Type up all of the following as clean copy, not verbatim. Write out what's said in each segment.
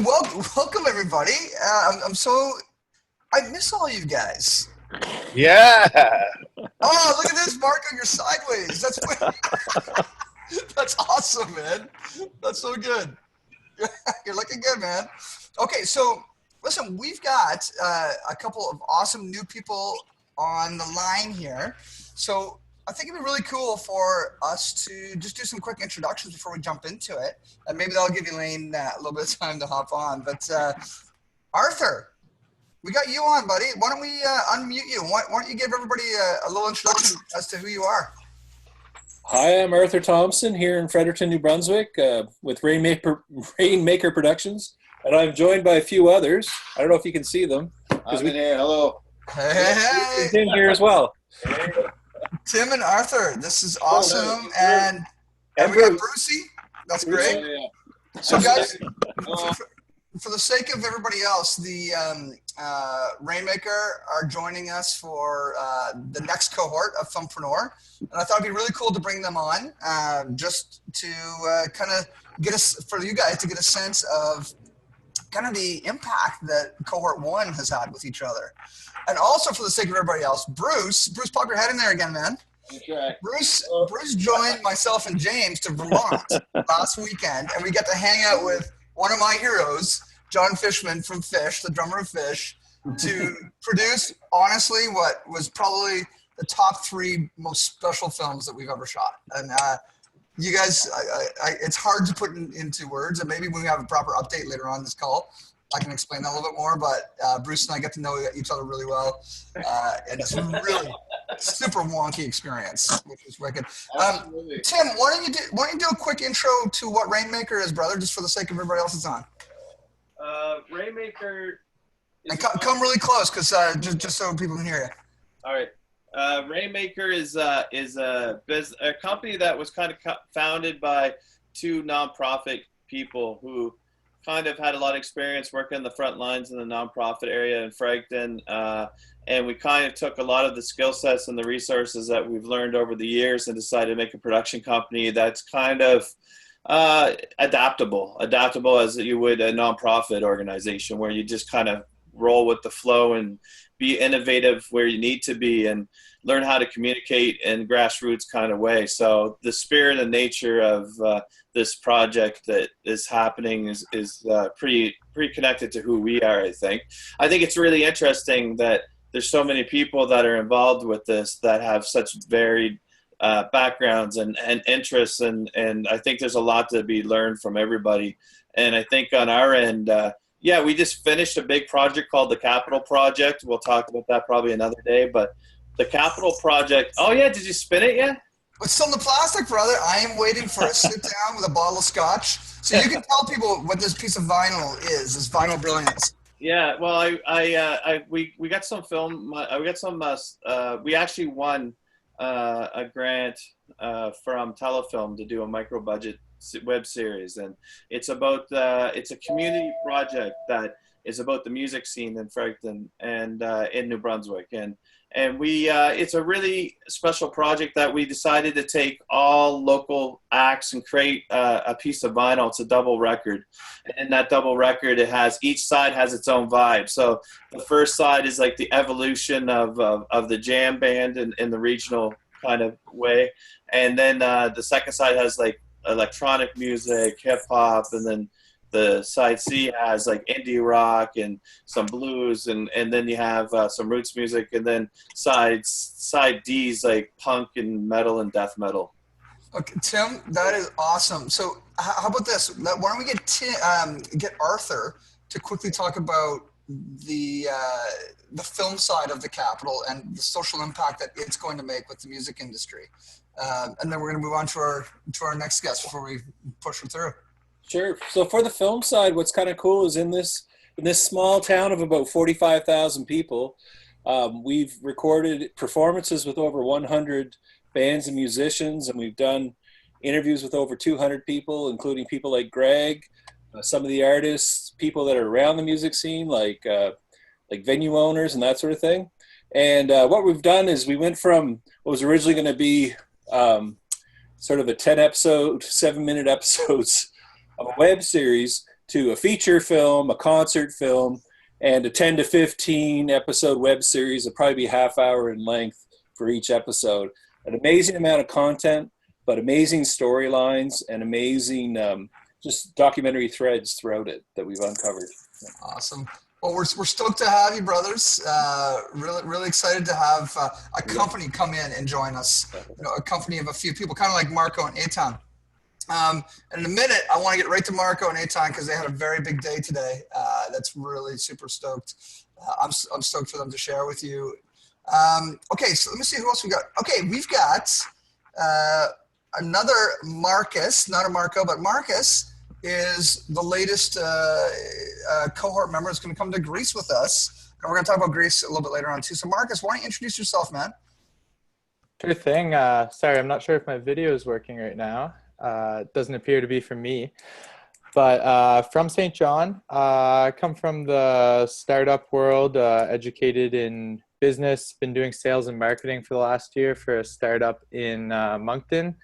Welcome everybody. I miss all you guys. Yeah. Oh, look at this, Marco. You're sideways. That's awesome, man. That's so good. You're looking good, man. Okay, so listen, we've got a couple of awesome new people on the line here. So I think it'd be really cool for us to just do some quick introductions before we jump into it, and maybe that'll give Elaine a little bit of time to hop on. But Arthur, we got you on, buddy. Why don't we unmute you? Why don't you give everybody a little introduction as to who you are? Hi, I'm Arthur Thompson here in Fredericton, New Brunswick, with Rainmaker Productions, and I'm joined by a few others. I don't know if you can see them. I'm in here. Hello. Hey, hey, hey. Tim here as well. Tim and Arthur, this is awesome. And we got Brucey. That's great. So, guys, for the sake of everybody else, the Rainmaker are joining us for the next cohort of Filmpreneur. And I thought it'd be really cool to bring them on just to kind of get us, for you guys to get a sense of kind of the impact that cohort one has had with each other. And also for the sake of everybody else, Bruce, pop your head in there again, man. Okay. Bruce joined myself and James to Vermont last weekend, and we got to hang out with one of my heroes, John Fishman from Fish, the drummer of Fish, to produce, honestly, what was probably the top three most special films that we've ever shot. And you guys, it's hard to put into words, and maybe when we have a proper update later on this call, I can explain that a little bit more, but Bruce and I get to know each other really well, and it's a really super wonky experience, which is wicked. Tim, why don't you do a quick intro to what Rainmaker is, brother, just for the sake of everybody else that's on? Rainmaker. And come really close, because just so people can hear you. All right. Rainmaker is a company that was kind of founded by two nonprofit people who kind of had a lot of experience working in the front lines in the nonprofit area in Fredericton. And we kind of took a lot of the skill sets and the resources that we've learned over the years and decided to make a production company that's kind of adaptable as you would a nonprofit organization, where you just kind of roll with the flow and be innovative where you need to be and learn how to communicate in grassroots kind of way. So the spirit and nature of this project that is happening is pretty connected to who we are, I think. I think it's really interesting that there's so many people that are involved with this that have such varied backgrounds and interests, and I think there's a lot to be learned from everybody. And I think on our end, we just finished a big project called the Capital Project. We'll talk about that probably another day, but the Capital Project. Oh yeah, did you spin it yet? It's still in the plastic, brother. I am waiting for a sit down with a bottle of scotch, so you can tell people what this piece of vinyl is. This vinyl brilliance. Yeah, well, we got some film. We got some. We actually won a grant from Telefilm to do a micro budget web series, and it's about it's a community project that is about the music scene in Fredericton and in New Brunswick, and we it's a really special project that we decided to take all local acts and create a piece of vinyl. It's a double record, and in that double record, each side has its own vibe. So the first side is like the evolution of the jam band in the regional kind of way, and then the second side has like electronic music, hip hop, and then the side C has like indie rock and some blues, and then you have some roots music, and then side D is like punk and metal and death metal. Okay, Tim, that is awesome. So how about this? Why don't we get Arthur to quickly talk about the film side of the Capital and the social impact that it's going to make with the music industry, and then we're going to move on to our next guest before we push them through. Sure. So for the film side, what's kind of cool is in this small town of about 45,000 people, we've recorded performances with over 100 bands and musicians, and we've done interviews with over 200 people, including people like Greg, some of the artists, people that are around the music scene, like venue owners and that sort of thing. And what we've done is we went from what was originally going to be sort of a 10-episode, 7-minute episodes of a web series to a feature film, a concert film, and a 10 to 15 episode web series. It'll probably be half hour in length for each episode. An amazing amount of content, but amazing storylines and amazing just documentary threads throughout it that we've uncovered. Awesome. Well, we're stoked to have you, brothers. Really excited to have a company come in and join us. You know, a company of a few people, kind of like Marco and Eitan. And in a minute, I want to get right to Marco and Eitan because they had a very big day today. That's really super stoked. I'm stoked for them to share with you. Okay, so let me see who else we got. Okay, we've got another Marcus, not a Marco, but Marcus is the latest cohort member. Is going to come to Greece with us. And we're going to talk about Greece a little bit later on too. So Marcus, why don't you introduce yourself, man? Sure thing. Sorry, I'm not sure if my video is working right now. It doesn't appear to be for me. But from St. John, I come from the startup world, educated in business, been doing sales and marketing for the last year for a startup in Moncton.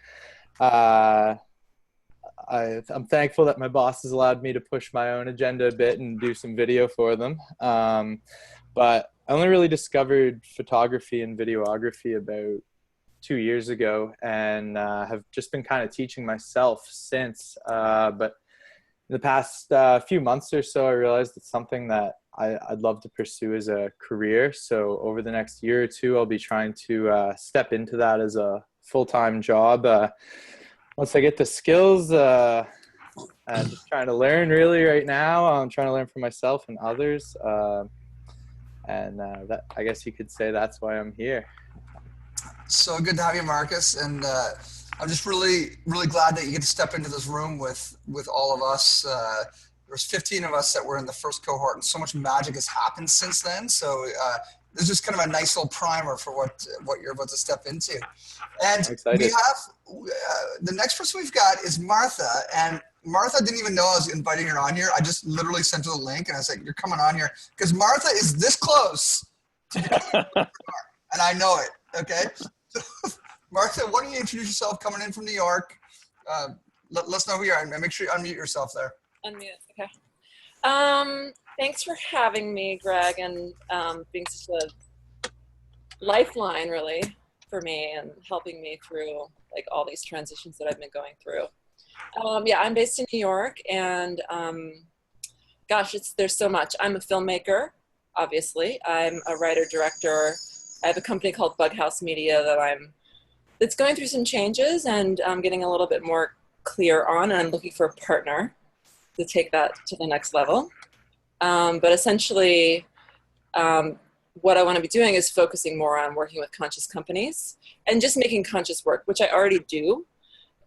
I'm thankful that my boss has allowed me to push my own agenda a bit and do some video for them. But I only really discovered photography and videography about 2 years ago, and have just been kind of teaching myself since. But in the past few months or so, I realized it's something that I'd love to pursue as a career. So over the next year or two, I'll be trying to step into that as a full-time job. Once I get the skills, I'm just trying to learn really right now. I'm trying to learn from myself and others. That, I guess you could say that's why I'm here. So good to have you, Marcus. And I'm just really glad that you get to step into this room with all of us. There's 15 of us that were in the first cohort, and so much magic has happened since then. So this is just kind of a nice little primer for what you're about to step into. And we have the next person we've got is Martha, and Martha didn't even know I was inviting her on here. I just literally sent her the link, and I was like, "You're coming on here," because Martha is this close to becoming a entrepreneur, and I know it. Okay, so Martha, why don't you introduce yourself? Coming in from New York, let us know who you are, and make sure you unmute yourself there. Unmute. Okay. Thanks for having me, Greg, and being such a lifeline, really, for me and helping me through like all these transitions that I've been going through. Yeah, I'm based in New York, and gosh, there's so much. I'm a filmmaker, obviously. I'm a writer director. I have a company called Bughouse Media that's going through some changes, and I'm getting a little bit more clear on, and I'm looking for a partner to take that to the next level. But essentially, what I want to be doing is focusing more on working with conscious companies and just making conscious work, which I already do.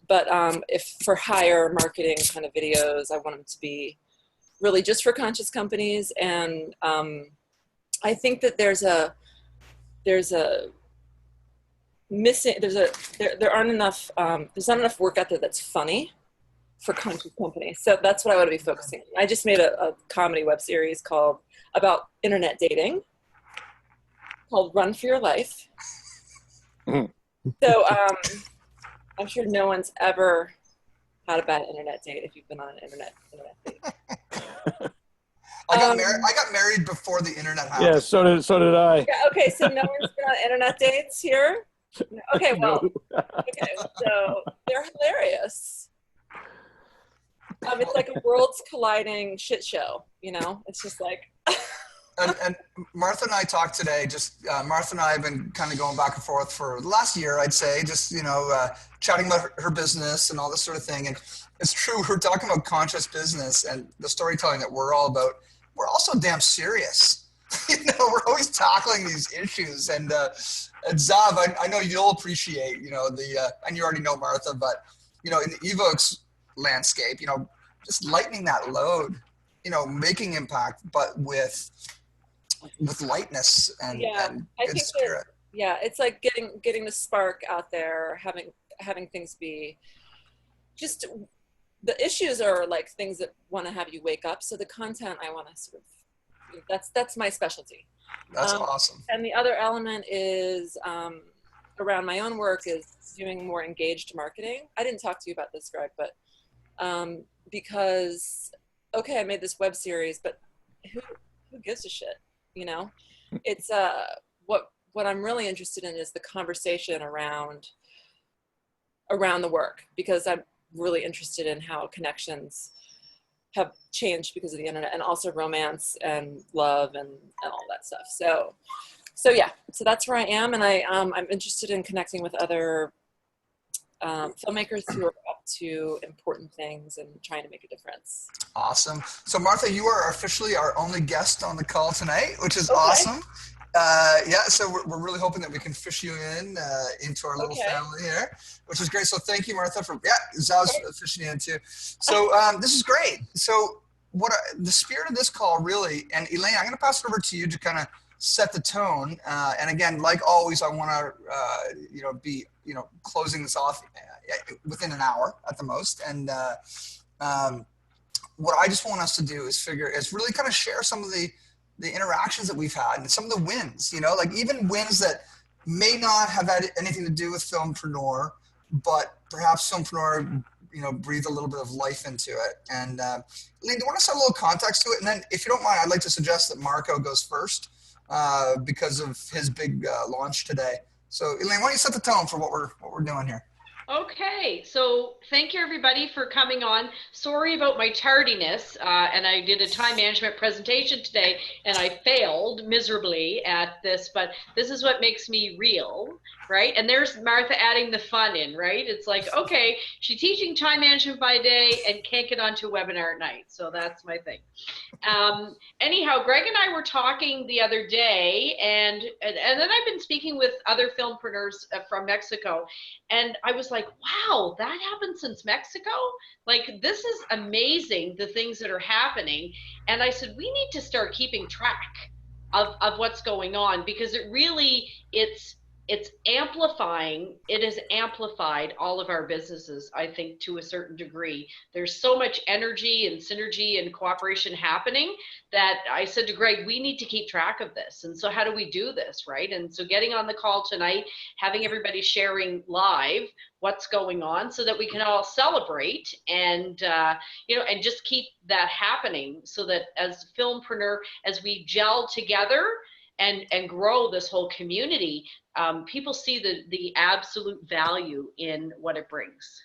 But if for hire marketing kind of videos, I want them to be really just for conscious companies. And I think that there aren't enough, there's not enough work out there that's funny for conscious companies. So that's what I want to be focusing on. I just made a comedy web series about internet dating called Run for Your Life. So I'm sure no one's ever had a bad internet date if you've been on an internet date. I got married before the internet happened. Yeah, so did I. Yeah, okay, so no one's been on internet dates here? Okay, well, okay, so they're hilarious. It's like a worlds colliding shit show, you know? It's just like... and Martha and I talked today, Martha and I have been kind of going back and forth for the last year, I'd say, just, chatting about her business and all this sort of thing. And it's true, we're talking about conscious business and the storytelling that we're all about. We're also damn serious. We're always tackling these issues. And Zav, I know you'll appreciate, and you already know Martha, but, in the Evokes landscape, just lightening that load, making impact, but with lightness and good spirit. It's like getting the spark out there, having things be just, the issues are like things that want to have you wake up. So the content I want to sort of, that's my specialty. That's awesome. And the other element is around my own work is doing more engaged marketing. I didn't talk to you about this, Greg, but because okay, I made this web series, but who gives a shit? You know, it's what I'm really interested in is the conversation around the work, because I'm really interested in how connections have changed because of the internet, and also romance and love and all that stuff. So yeah, so that's where I am, and I'm interested in connecting with other filmmakers who are up to important things and trying to make a difference. Awesome. So Martha, you are officially our only guest on the call tonight, which is Okay. awesome. Yeah, so we're really hoping that we can fish you in into our little family here, which is great. So thank you, Martha, for Zal's fishing you in too. So this is great. So the spirit of this call really, and Elaine, I'm going to pass it over to you to kind of set the tone. And again, like always, I want to be closing this off within an hour at the most. And what I just want us to do is really kind of share some of the interactions that we've had and some of the wins, like even wins that may not have had anything to do with Filmpreneur, but perhaps Filmpreneur, breathe a little bit of life into it. And Elaine, do you want to set a little context to it? And then if you don't mind, I'd like to suggest that Marco goes first because of his big launch today. So Elaine, why don't you set the tone for what we're doing here? Okay, so thank you everybody for coming on. Sorry about my tardiness, and I did a time management presentation today and I failed miserably at this, but this is what makes me real, right? And there's Martha adding the fun in, right? It's like, okay, she's teaching time management by day and can't get onto a webinar at night, so that's my thing. Anyhow, Greg and I were talking the other day, and then I've been speaking with other filmpreneurs from Mexico, and I was like, wow, that happened since Mexico? Like, this is amazing, the things that are happening. And I said, we need to start keeping track of what's going on, because it really, it's amplifying, it has amplified all of our businesses, I think, to a certain degree. There's so much energy and synergy and cooperation happening that I said to Greg, we need to keep track of this. And so how do we do this, right? And so getting on the call tonight, having everybody sharing live what's going on so that we can all celebrate and, and just keep that happening, so that as Filmpreneur, as we gel together and grow this whole community, people see the absolute value in what it brings.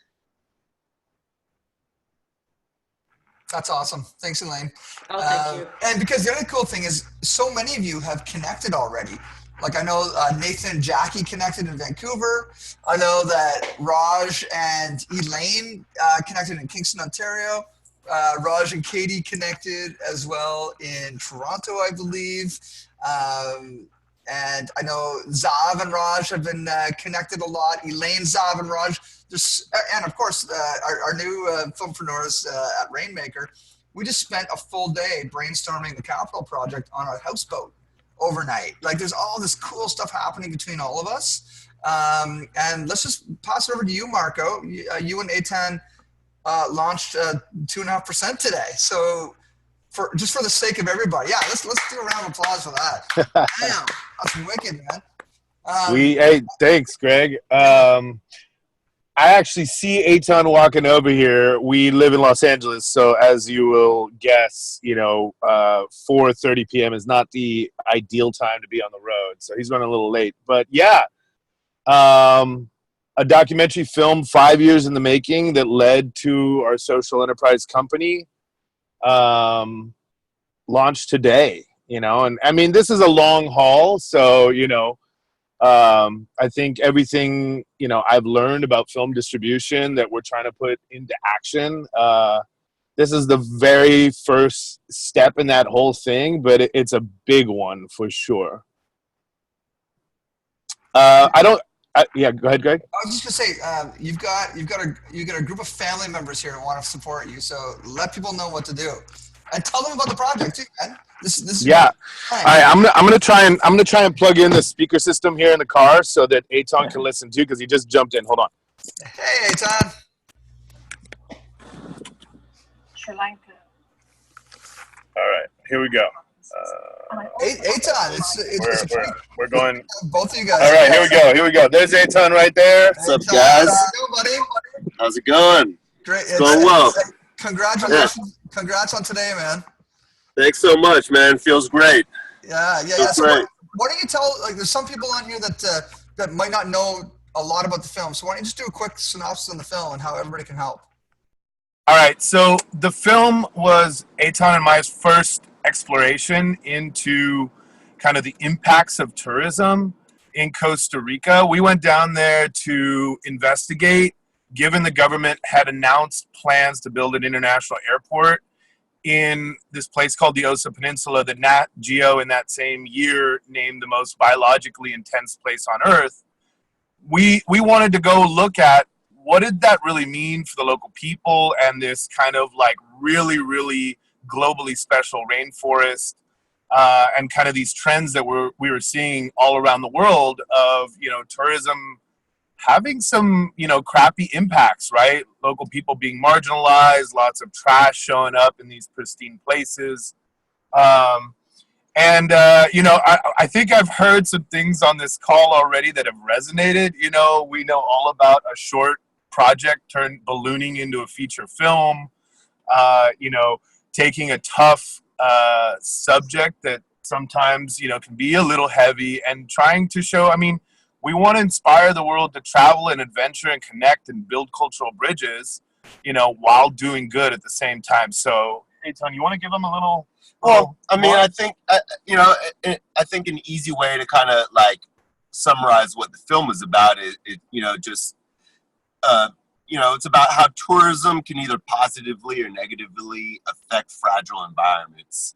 That's awesome. Thanks, Elaine. Oh, thank you. And because the other cool thing is so many of you have connected already. Like I know Nathan and Jackie connected in Vancouver. I know that Raj and Elaine connected in Kingston, Ontario. Raj and Katie connected as well in Toronto, I believe. And I know Zav and Raj have been connected a lot. Elaine, Zav, and Raj. And of course, our new filmpreneurs at Rainmaker. We just spent a full day brainstorming the capital project on our houseboat overnight. Like, there's all this cool stuff happening between all of us. And let's just pass it over to you, Marco. You and Eitan launched 2.5% today. So for the sake of everybody, let's do a round of applause for that. Damn, that's wicked, man. Hey, thanks, Greg. I actually see Eitan walking over here. We live in Los Angeles, so as you will guess, 4:30 p.m. is not the ideal time to be on the road. So he's running a little late. But yeah, a documentary film 5 years in the making that led to our social enterprise company launched today, and I mean, this is a long haul. So, I think everything, I've learned about film distribution that we're trying to put into action. This is the very first step in that whole thing, but it's a big one for sure. Yeah, go ahead, Greg. I was just gonna say, you've got a group of family members here who want to support you. So let people know what to do, and tell them about the project too, man. This yeah. All right, I'm gonna try and plug in the speaker system here in the car so that Eitan can listen too, because he just jumped in. Hold on. Hey, Eitan. All right, here we go. Eitan, we're going. Both of you guys. All right, here we go. There's Eitan right there. What's up, guys? How's it going, buddy? How's it going? Great. It's going well. Congratulations congrats on today, man. Thanks so much, man. Feels great. Yeah. Feels So great. why don't you tell, like, there's some people on here that might not know a lot about the film. So why don't you just do a quick synopsis on the film and how everybody can help? All right, so the film was Eitan and my first exploration into kind of the impacts of tourism in Costa Rica. We went down there to investigate, given the government had announced plans to build an international airport in this place called the Osa Peninsula that Nat Geo in that same year named the most biologically intense place on Earth. We wanted to go look at what did that really mean for the local people and this kind of like really, really globally special rainforest and kind of these trends that we were seeing all around the world of, tourism having some, crappy impacts, right? Local people being marginalized, lots of trash showing up in these pristine places. I think I've heard some things on this call already that have resonated. We know all about a short project turned ballooning into a feature film, taking a tough subject that sometimes, can be a little heavy and trying to show, we want to inspire the world to travel and adventure and connect and build cultural bridges, while doing good at the same time. So, Eitan, you want to give them a little? Well, I think, I think an easy way to kind of like summarize what the film is about is, it's about how tourism can either positively or negatively affect fragile environments.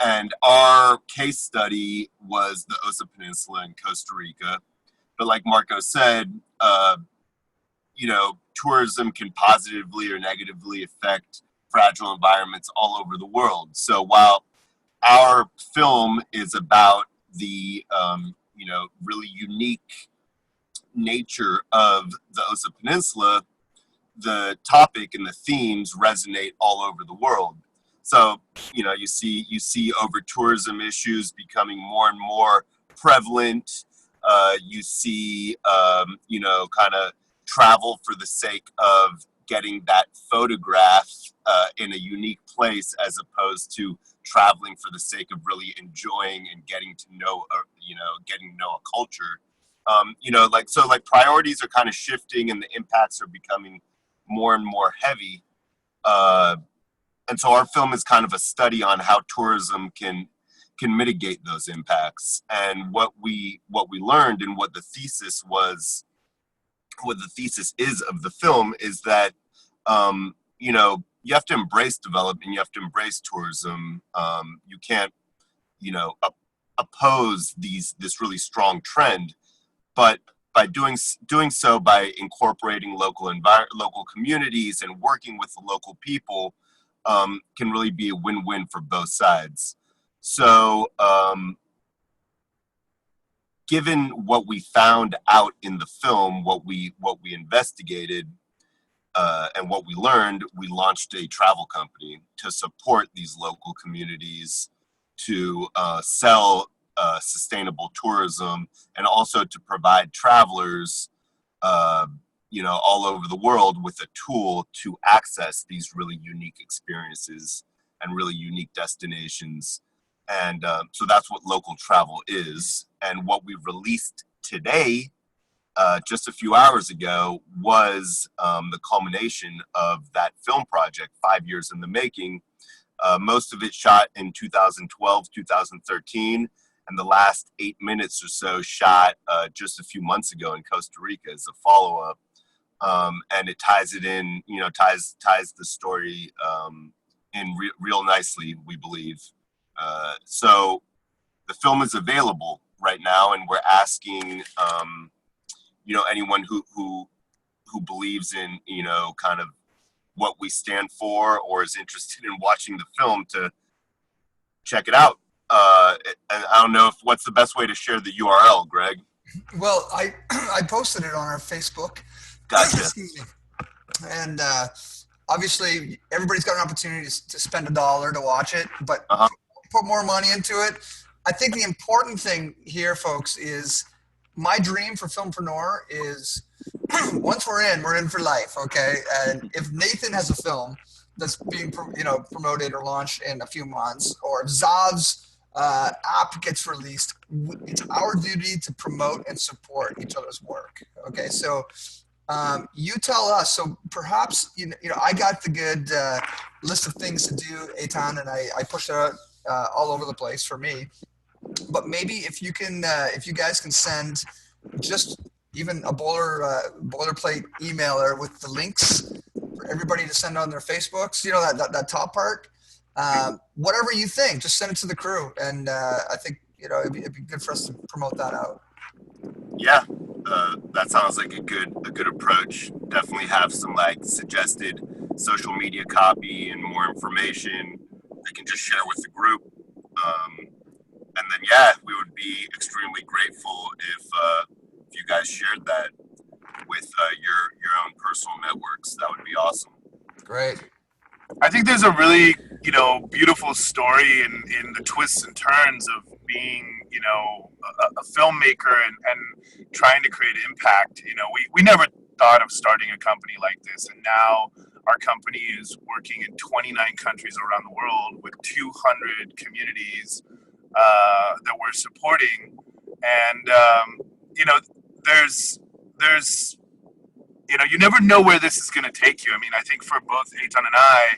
And our case study was the Osa Peninsula in Costa Rica. But like Marco said, tourism can positively or negatively affect fragile environments all over the world. So while our film is about the, really unique nature of the Osa Peninsula, the topic and the themes resonate all over the world. So, you see over tourism issues becoming more and more prevalent. You see, kind of travel for the sake of getting that photograph in a unique place, as opposed to traveling for the sake of really enjoying and getting to know a culture. Priorities are kind of shifting and the impacts are becoming more and more heavy. And so our film is kind of a study on how tourism can mitigate those impacts. And what we learned and what the thesis is of the film is that, you have to embrace development, you have to embrace tourism. You can't, oppose this really strong trend, but by doing so, by incorporating local communities and working with the local people, can really be a win-win for both sides. So, given what we found out in the film, what we investigated, and what we learned, we launched a travel company to support these local communities, to sell sustainable tourism, and also to provide travelers, all over the world with a tool to access these really unique experiences and really unique destinations. And so that's what local travel is. And what we released today, just a few hours ago, was the culmination of that film project, 5 years in the making. Most of it shot in 2012, 2013, and the last 8 minutes or so shot just a few months ago in Costa Rica as a follow-up. And it ties it in, ties the story in real nicely, we believe. So the film is available right now, and we're asking, anyone who believes in, kind of what we stand for or is interested in watching the film to check it out. And I don't know what's the best way to share the URL, Greg. Well, I posted it on our Facebook. Gotcha. Excuse me. And obviously, everybody's got an opportunity to spend $1 to watch it, but put more money into it. I think the important thing here, folks, is my dream for Filmpreneur is once we're in for life, okay? And if Nathan has a film that's being promoted or launched in a few months, or if Zav's app gets released, it's our duty to promote and support each other's work. Okay, so you tell us. So perhaps I got the good list of things to do, Eitan, and I pushed it out all over the place for me. But maybe if you guys can send just even a boilerplate emailer with the links for everybody to send on their Facebooks, that top part, whatever you think, just send it to the crew, and I think it'd be good for us to promote that out. Yeah, that sounds like a good approach. Definitely have some like suggested social media copy and more information they can just share with the group. And then we would be extremely grateful if you guys shared that with your own personal networks. That would be awesome. Great. I think there's a really, beautiful story in the twists and turns of being, a filmmaker and trying to create impact. We never thought of starting a company like this, and now our company is working in 29 countries around the world with 200 communities that we're supporting. And, there's you never know where this is going to take you. I mean, I think for both Eitan and I,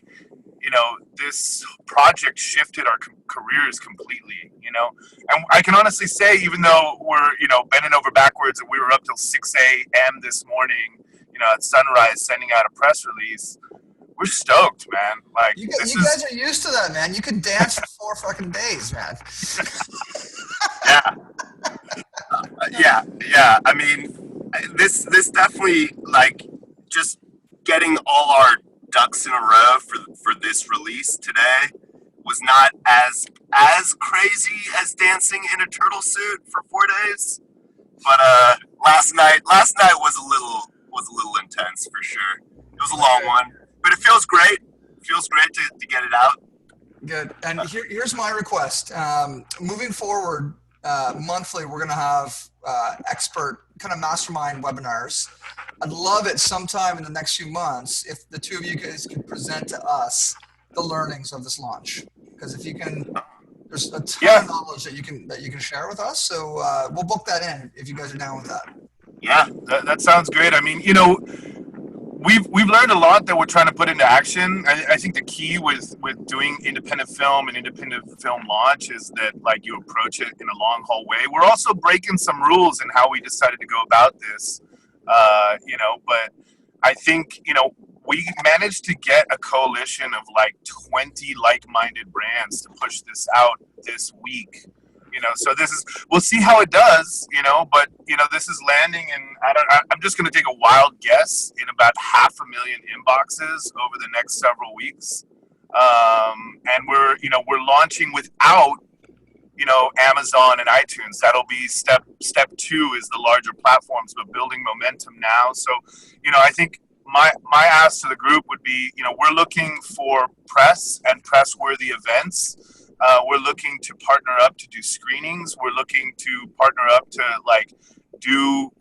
this project shifted our careers completely, and I can honestly say, even though we're, bending over backwards and we were up till 6 a.m. this morning, at sunrise, sending out a press release, we're stoked, man. Like, you guys are used to that, man. You could dance for 4 fucking days, man. Yeah. I mean, this definitely, like, just getting all our ducks in a row for this release today was not as crazy as dancing in a turtle suit for 4 days. But last night was a little intense for sure. It was a long one, but it feels great. It feels great to get it out. Good. And here's my request. Moving forward, monthly, we're going to have expert kind of mastermind webinars. I'd love it sometime in the next few months if the two of you guys can present to us the learnings of this launch. Because if you can, there's a ton of knowledge that you can share with us. So we'll book that in if you guys are down with that. Yeah, that sounds great. I mean, we've learned a lot that we're trying to put into action. I think the key with doing independent film and independent film launch is that, like, you approach it in a long haul way. We're also breaking some rules in how we decided to go about this, but I think, we managed to get a coalition of like 20 like-minded brands to push this out this week. So we'll see how it does, but, this is landing in, I'm just going to take a wild guess, in about 500,000 inboxes over the next several weeks. And we're launching without, Amazon and iTunes. That'll be step 2 is the larger platforms, but building momentum now. So, I think my ask to the group would be, we're looking for press and press-worthy events. We're looking to partner up to do screenings. We're looking to partner up to do,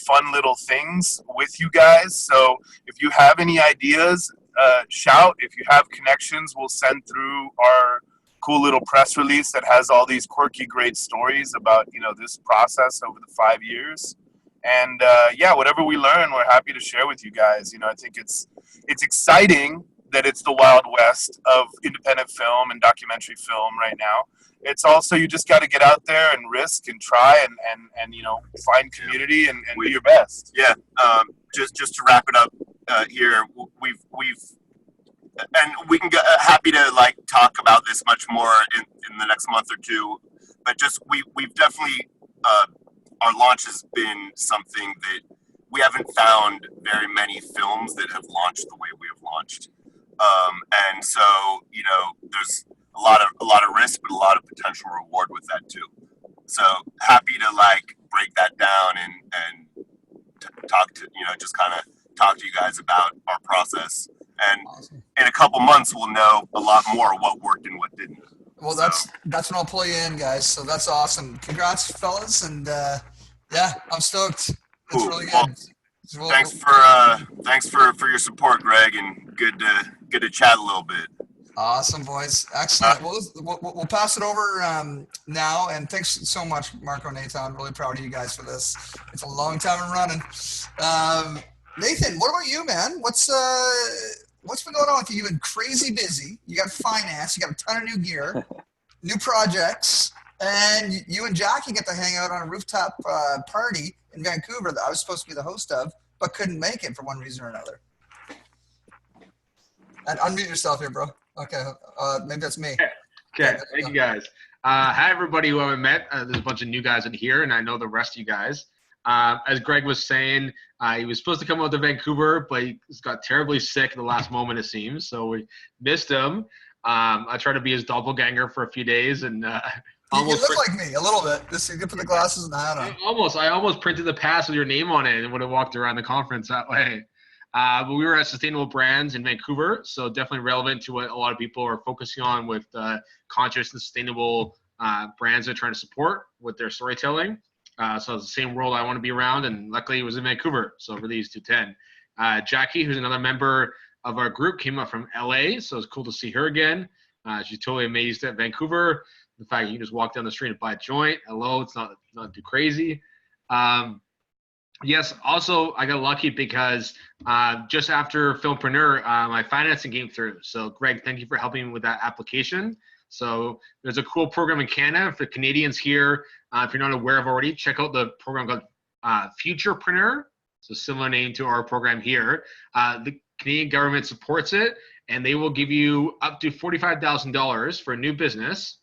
fun little things with you guys. So if you have any ideas, shout. If you have connections, we'll send through our cool little press release that has all these quirky, great stories about, this process over the 5 years. And whatever we learn, we're happy to share with you guys. I think it's exciting that it's the Wild West of independent film and documentary film right now. It's also, you just got to get out there and risk and try and find community and do your best. Yeah. Just to wrap it up here, we've and we can get happy to talk about this much more in the next month or two. But just we've definitely our launch has been something that we haven't found very many films that have launched the way we have launched. And so, there's a lot of risk, but a lot of potential reward with that too. So happy to break that down and talk to, just kind of talk to you guys about our process. And awesome. In a couple months, we'll know a lot more what worked and what didn't. Well, that's when I'll pull you in, guys. So that's awesome. Congrats, fellas. And I'm stoked. It's cool. Really good. Well, thanks for your support, Greg, and good get to chat a little bit. Awesome, boys. Excellent. We'll pass it over now. And thanks so much, Marco, Nathan. I'm really proud of you guys for this. It's a long time in running. Nathan, what about you, man? What's been going on with you? You've been crazy busy. You got finance. You got a ton of new gear, new projects. And you and Jackie get to hang out on a rooftop party in Vancouver that I was supposed to be the host of, but couldn't make it for one reason or another. And unmute yourself here, bro. Okay, maybe that's me. Okay, thank you guys. Hi, everybody who I haven't met. There's a bunch of new guys in here, and I know the rest of you guys. As Greg was saying, he was supposed to come out to Vancouver, but he got terribly sick at the last moment, it seems. So we missed him. I tried to be his doppelganger for a few days, and you look like me a little bit. Just you can put the glasses and the hat on. I almost printed the pass with your name on it and would have walked around the conference that way. But we were at Sustainable Brands in Vancouver, so definitely relevant to what a lot of people are focusing on with conscious and sustainable brands they're trying to support with their storytelling. So it's the same world I want to be around, and luckily it was in Vancouver, so really used to attend. Jackie, who's another member of our group, came up from LA, so it's cool to see her again. She's totally amazed at Vancouver. The fact you can just walk down the street and buy a joint. Hello, it's not too crazy. Yes, also I got lucky because just after Filmpreneur, my financing came through. So Greg, thank you for helping me with that application. So there's a cool program in Canada for Canadians here. If you're not aware of already, check out the program called Filmpreneur. So similar name to our program here. The Canadian government supports it, and they will give you up to $45,000 for a new business.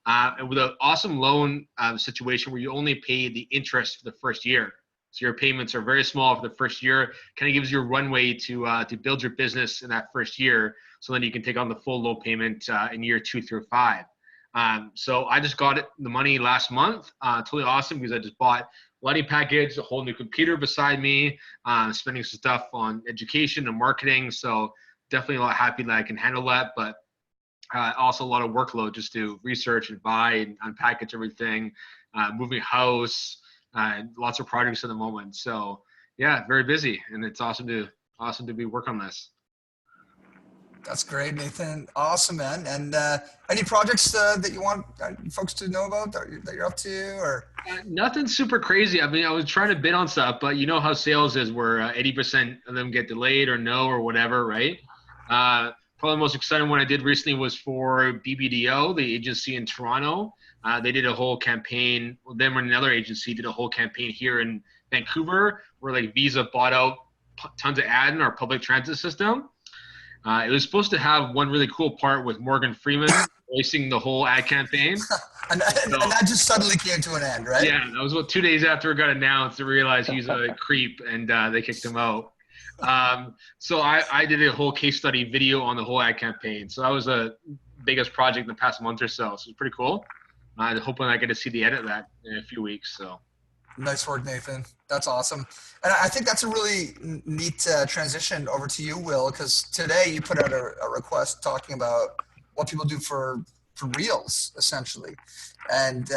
And with an awesome loan situation where you only pay the interest for the first year. So your payments are very small for the first year. Kind of gives you a runway to build your business in that first year, so then you can take on the full loan payment in year 2 through 5. So I just got the money last month. Totally awesome because I just bought lighting package, a whole new computer beside me, spending some stuff on education and marketing. So definitely a lot happy that I can handle that, but also a lot of workload just to research and buy and unpackage everything, moving house, lots of projects at the moment. So yeah, very busy, and it's awesome to be working on this. That's great, Nathan. Awesome, man. And any projects that you want folks to know about that you're up to, or? Nothing super crazy. I mean, I was trying to bid on stuff, but you know how sales is, where 80% of them get delayed or no or whatever, right? Probably the most exciting one I did recently was for BBDO, the agency in Toronto. They did a whole campaign. Them and another agency did a whole campaign here in Vancouver, where like Visa bought out tons of ad in our public transit system. It was supposed to have one really cool part with Morgan Freeman voicing the whole ad campaign. and that just suddenly came to an end, right? Yeah, that was what 2 days after it got announced to realize he's a creep, and they kicked him out. So I did a whole case study video on the whole ad campaign. So that was the biggest project in the past month or so. So it's pretty cool. I'm hoping I get to see the edit of that in a few weeks. So nice work, Nathan. That's awesome. And I think that's a really neat transition over to you, Will, because today you put out a request talking about what people do for Reels, essentially. And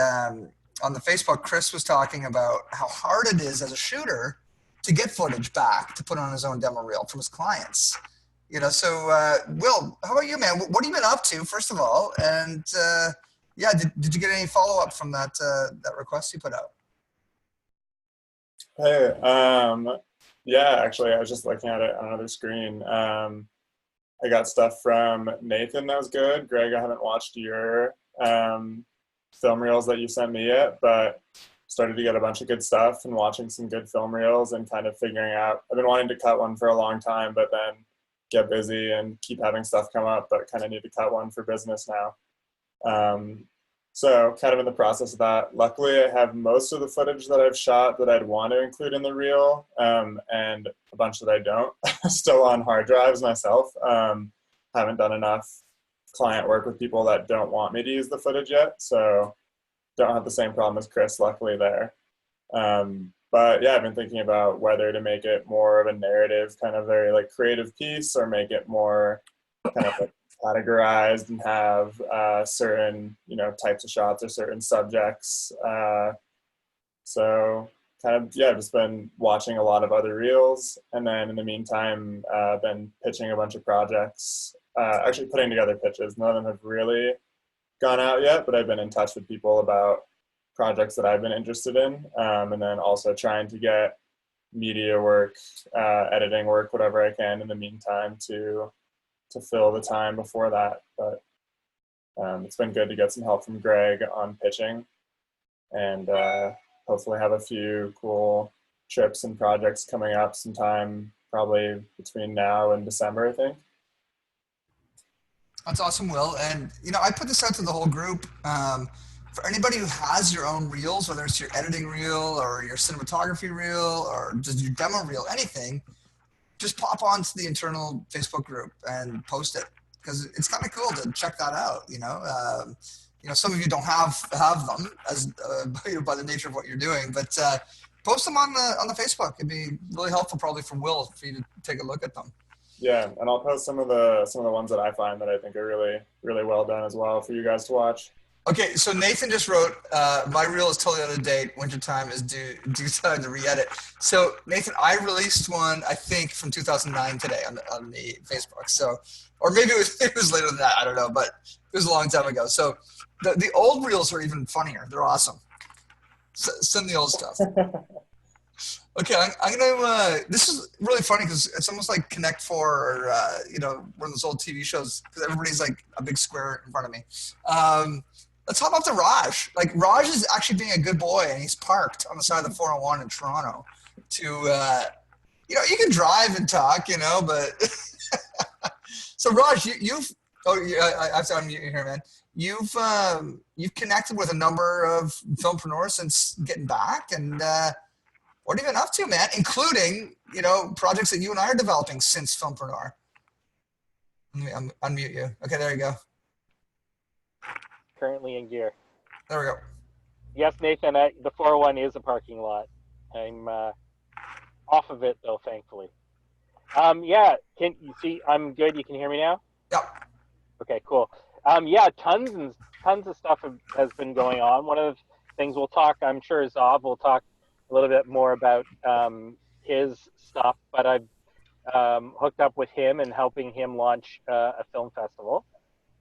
on the Facebook, Chris was talking about how hard it is as a shooter to get footage back to put on his own demo reel from his clients. You know, so Will, how about you, man? What have you been up to, first of all? And yeah, did you get any follow-up from that request you put out? Hey, yeah, actually, I was just looking at it on another screen. I got stuff from Nathan that was good. Greg, I haven't watched your film reels that you sent me yet, but started to get a bunch of good stuff and watching some good film reels and kind of figuring out. I've been wanting to cut one for a long time, but then get busy and keep having stuff come up, but kind of need to cut one for business now. So kind of in the process of that. Luckily, I have most of the footage that I've shot that I'd want to include in the reel, and a bunch that I don't. Still on hard drives myself. Haven't done enough client work with people that don't want me to use the footage yet, so don't have the same problem as Chris, luckily there. But yeah, I've been thinking about whether to make it more of a narrative, kind of very like creative piece, or make it more kind of like categorized and have certain, you know, types of shots or certain subjects. So kind of, yeah, just been watching a lot of other reels. And then in the meantime, been pitching a bunch of projects, actually putting together pitches. None of them have really gone out yet, but I've been in touch with people about projects that I've been interested in. And then also trying to get media work, editing work, whatever I can in the meantime to fill the time before that. But it's been good to get some help from Greg on pitching, and hopefully have a few cool trips and projects coming up sometime, probably between now and December, I think. That's awesome, Will. And, you know, I put this out to the whole group. For anybody who has your own reels, whether it's your editing reel or your cinematography reel or just your demo reel, anything, just pop onto the internal Facebook group and post it, because it's kind of cool to check that out. You know, some of you don't have them as by the nature of what you're doing, but post them on the Facebook. It'd be really helpful, probably for Will, for you to take a look at them. Yeah, and I'll post some of the ones that I find that I think are really, really well done as well for you guys to watch. Okay, so Nathan just wrote, my reel is totally out of date. Wintertime is due time to re-edit. So Nathan, I released one, I think, from 2009 today on the Facebook. So, or maybe it was later than that. I don't know, but it was a long time ago. So the old reels are even funnier. They're awesome. Send the old stuff. Okay, I'm gonna. This is really funny because it's almost like Connect Four, or you know, one of those old TV shows, because everybody's like a big square in front of me. Let's hop up to Raj. Like, Raj is actually being a good boy, and he's parked on the side of the 401 in Toronto. To you know, you can drive and talk, you know, but so Raj, you've I have to unmute you here, man. You've connected with a number of filmpreneurs since getting back, and what have you been up to, man? Including, you know, projects that you and I are developing since Filmpreneur. Let me unmute you. Okay, there you go. Currently in gear. There we go. Yes, Nathan, the 401 is a parking lot. I'm off of it, though, thankfully. Yeah, can you see? I'm good. You can hear me now? Yep. Okay, cool. Yeah, tons of stuff has been going on. One of the things we'll talk, I'm sure Zav will talk a little bit more about his stuff, but I've hooked up with him and helping him launch a film festival.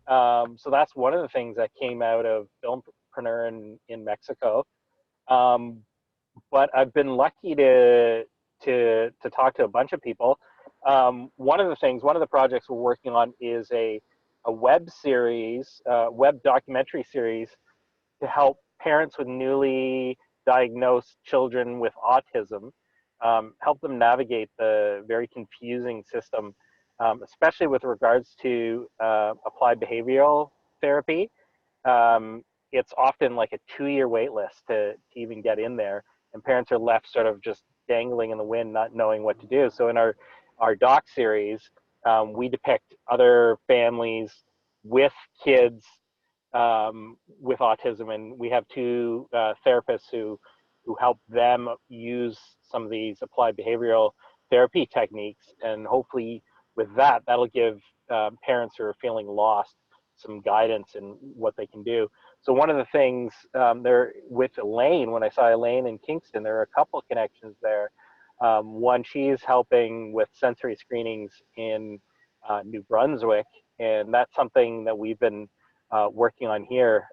So that's one of the things that came out of Filmpreneur in Mexico. But I've been lucky to talk to a bunch of people. One of the projects we're working on is a web series, web documentary series to help parents with newly diagnosed children with autism, help them navigate the very confusing system, especially with regards to applied behavioral therapy. It's often like a 2-year wait list to even get in there, and parents are left sort of just dangling in the wind, not knowing what to do. So in our doc series, we depict other families with kids with autism, and we have 2 therapists who help them use some of these applied behavioral therapy techniques, and hopefully with that'll give parents who are feeling lost some guidance in what they can do. So one of the things there with Elaine, when I saw Elaine in Kingston, there are a couple of connections there. One, she's helping with sensory screenings in New Brunswick, and that's something that we've been working on here,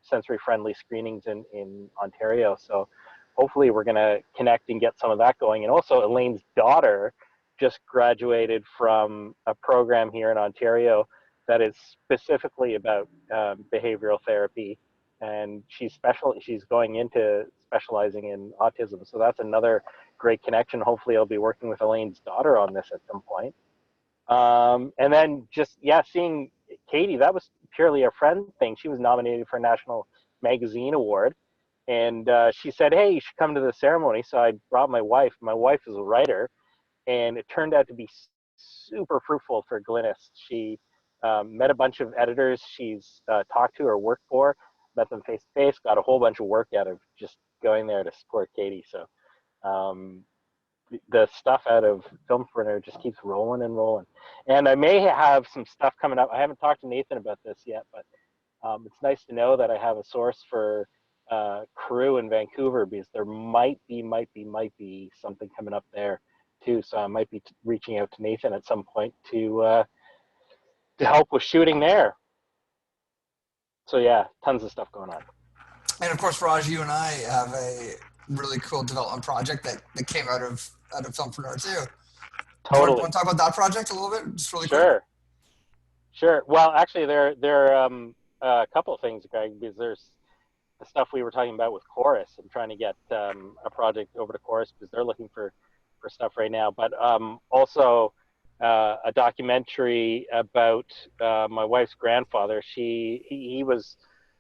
sensory friendly screenings in Ontario. So hopefully we're going to connect and get some of that going. And also Elaine's daughter just graduated from a program here in Ontario that is specifically about behavioral therapy, and she's going into specializing in autism. So that's another great connection. Hopefully I'll be working with Elaine's daughter on this at some point. And then just, yeah, seeing Katie, that was purely a friend thing. She was nominated for a National Magazine Award, and she said, hey, you should come to the ceremony. So I brought my wife. My wife is a writer, and it turned out to be super fruitful for Glynis. She met a bunch of editors she's talked to or worked for, met them face to face, got a whole bunch of work out of just going there to support Katie. So the stuff out of Filmpreneur just keeps rolling and rolling. And I may have some stuff coming up. I haven't talked to Nathan about this yet, but it's nice to know that I have a source for crew in Vancouver, because there might be something coming up there too. So I might be reaching out to Nathan at some point to help with shooting there. So yeah, tons of stuff going on. And of course, Raj, you and I have a really cool development project that came out of Filmpreneur too. Totally. Do you want to talk about that project a little bit, just really quick? Sure. Well, actually, there are a couple of things, Greg, because there's the stuff we were talking about with Chorus. I'm trying to get a project over to Chorus because they're looking for stuff right now. But also a documentary about my wife's grandfather. He was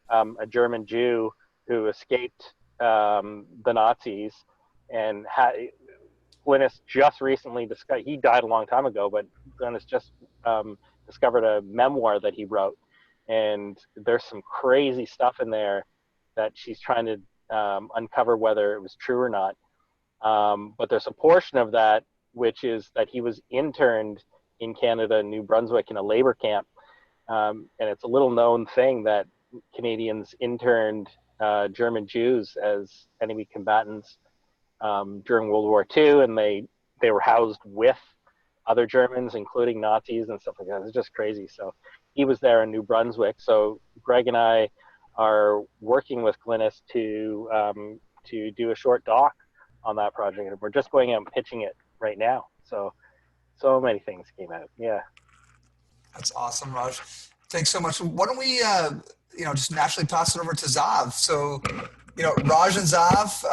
a German Jew who escaped the Nazis, and Glynis just recently discovered, he died a long time ago, but Glynis just discovered a memoir that he wrote, and there's some crazy stuff in there that she's trying to uncover whether it was true or not. But there's a portion of that which is that he was interned in Canada, New Brunswick, in a labor camp, and it's a little known thing that Canadians interned German Jews as enemy combatants during World War II, and they were housed with other Germans, including Nazis and stuff like that. It's just crazy. So he was there in New Brunswick. So Greg and I are working with Glynis to do a short doc on that project, and we're just going out and pitching it right now. So many things came out. Yeah. That's awesome, Raj. Thanks so much. Why don't we, just naturally pass it over to Zav? So, Raj and Zav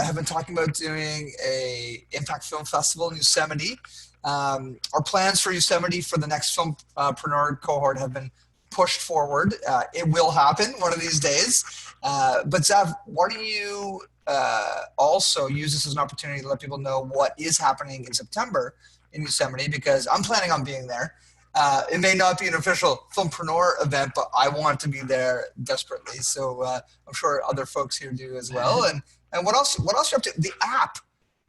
have been talking about doing a Impact Film Festival in Yosemite. Our plans for Yosemite for the next Filmpreneur cohort have been pushed forward. It will happen one of these days. But Zav, why don't you also use this as an opportunity to let people know what is happening in September in Yosemite, because I'm planning on being there. It may not be an official Filmpreneur event, but I want to be there desperately. So I'm sure other folks here do as well. And what else you're up to? The app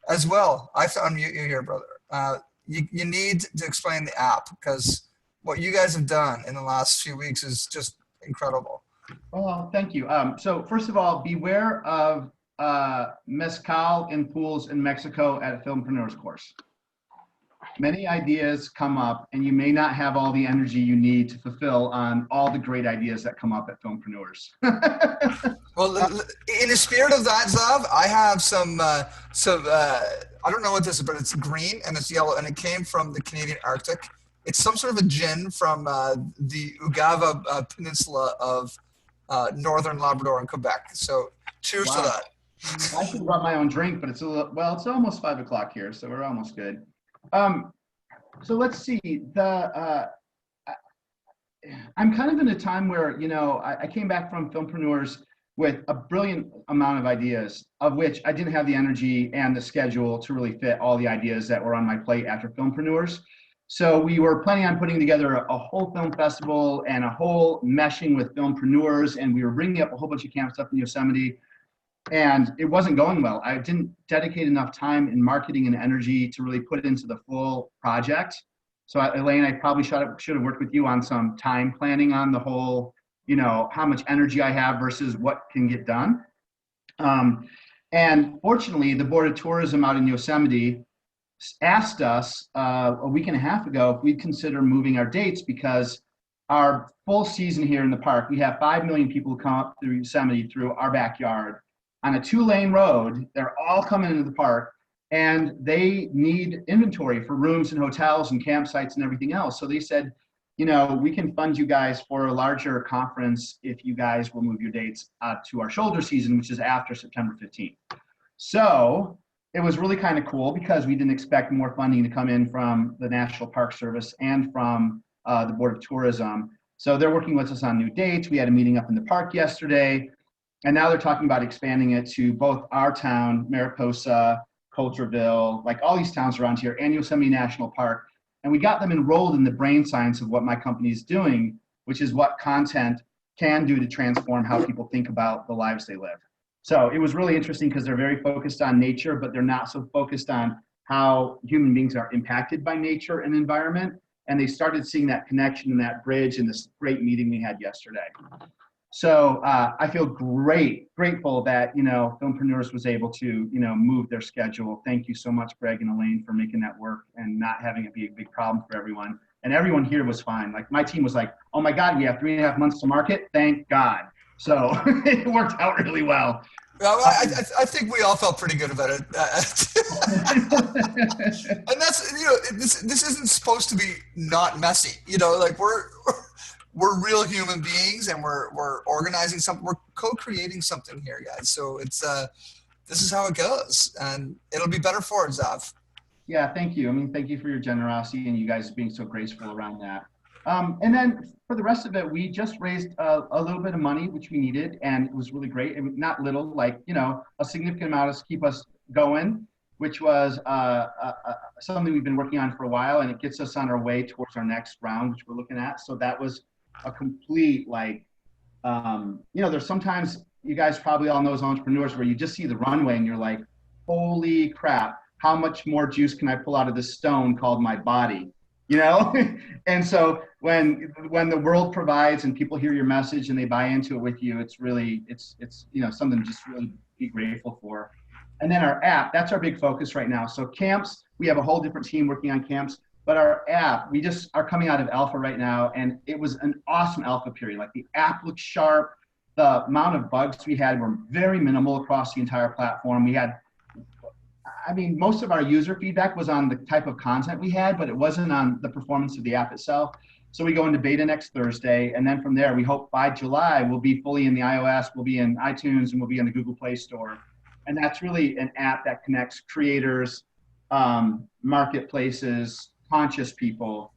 as well. I found you here, brother. You need to explain the app, because what you guys have done in the last few weeks is just incredible. Well, thank you. So first of all, beware of mezcal in pools in Mexico at a Filmpreneur's course. Many ideas come up, and you may not have all the energy you need to fulfill on all the great ideas that come up at Filmpreneurs. Well, in the spirit of that, Zav, I have some I don't know what this is, but it's green and it's yellow, and it came from the Canadian Arctic. It's some sort of a gin from the Ungava Peninsula of northern Labrador and Quebec. So cheers to that. I should have brought my own drink, but it's it's almost 5 o'clock here, so we're almost good. So let's see. I'm kind of in a time where, I came back from Filmpreneurs with a brilliant amount of ideas, of which I didn't have the energy and the schedule to really fit all the ideas that were on my plate after Filmpreneurs. So we were planning on putting together a whole film festival and a whole meshing with Filmpreneurs, and we were bringing up a whole bunch of camp stuff in Yosemite. And it wasn't going well. I didn't dedicate enough time in marketing and energy to really put it into the full project. So Elaine, I probably should have worked with you on some time planning on the whole, how much energy I have versus what can get done. And fortunately, the Board of Tourism out in Yosemite asked us a week and a half ago if we'd consider moving our dates, because our full season here in the park, we have 5 million people who come up through Yosemite through our backyard on a 2-lane road. They're all coming into the park, and they need inventory for rooms and hotels and campsites and everything else. So they said, we can fund you guys for a larger conference if you guys will move your dates to our shoulder season, which is after September 15th. So it was really kind of cool, because we didn't expect more funding to come in from the National Park Service and from the Board of Tourism. So they're working with us on new dates. We had a meeting up in the park yesterday. And now they're talking about expanding it to both our town, Mariposa, Coulterville, like all these towns around here, and Yosemite National Park. And we got them enrolled in the brain science of what my company is doing, which is what content can do to transform how people think about the lives they live. So it was really interesting, because they're very focused on nature, but they're not so focused on how human beings are impacted by nature and environment. And they started seeing that connection and that bridge in this great meeting we had yesterday. So I feel grateful that, Filmpreneurs was able to, move their schedule. Thank you so much, Greg and Elaine, for making that work and not having it be a big problem for everyone. And everyone here was fine. Like my team was like, oh my God, we have 3.5 months to market. Thank God. So it worked out really well. Well, I think we all felt pretty good about it. And that's, this isn't supposed to be not messy. Like we're real human beings, and we're organizing something. We're co-creating something here, guys. So it's this is how it goes, and it'll be better for it, Zav. Yeah, thank you. I mean, thank you for your generosity and you guys being so graceful around that. And then for the rest of it, we just raised a little bit of money, which we needed, and it was really great. And not little, like, a significant amount to keep us going, which was something we've been working on for a while, and it gets us on our way towards our next round, which we're looking at. So that was a complete, there's sometimes, you guys probably all know as entrepreneurs, where you just see the runway and you're like, holy crap, how much more juice can I pull out of this stone called my body? And so when the world provides and people hear your message and they buy into it with you, it's really, it's something to just really be grateful for. And then our app, that's our big focus right now. So camps, we have a whole different team working on camps, but our app, we just are coming out of alpha right now. And it was an awesome alpha period. Like the app looks sharp. The amount of bugs we had were very minimal across the entire platform. Most of our user feedback was on the type of content we had, but it wasn't on the performance of the app itself. So we go into beta next Thursday. And then from there, we hope by July, we'll be fully in the iOS, we'll be in iTunes, and we'll be in the Google Play Store. And that's really an app that connects creators, marketplaces, conscious people.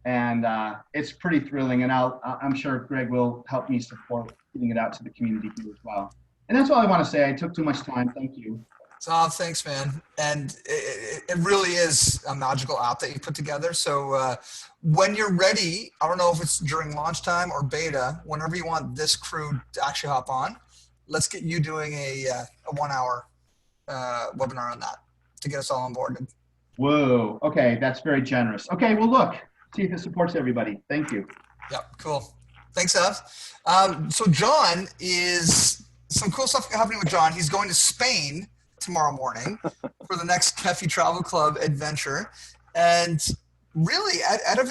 It's pretty thrilling. And I'm sure Greg will help me support getting it out to the community here as well. And that's all I want to say. I took too much time. Thank you. Tom, thanks, man. And it really is a magical app that you put together. So when you're ready, I don't know if it's during launch time or beta, whenever you want this crew to actually hop on, let's get you doing a 1 hour webinar on that to get us all on board. Whoa. Okay. That's very generous. Okay. Well, look, see if it supports everybody. Thank you. Yep. Cool. Thanks, Ev. So John is some cool stuff happening with John. He's going to Spain tomorrow morning for the next Kefi Travel Club adventure, and really out of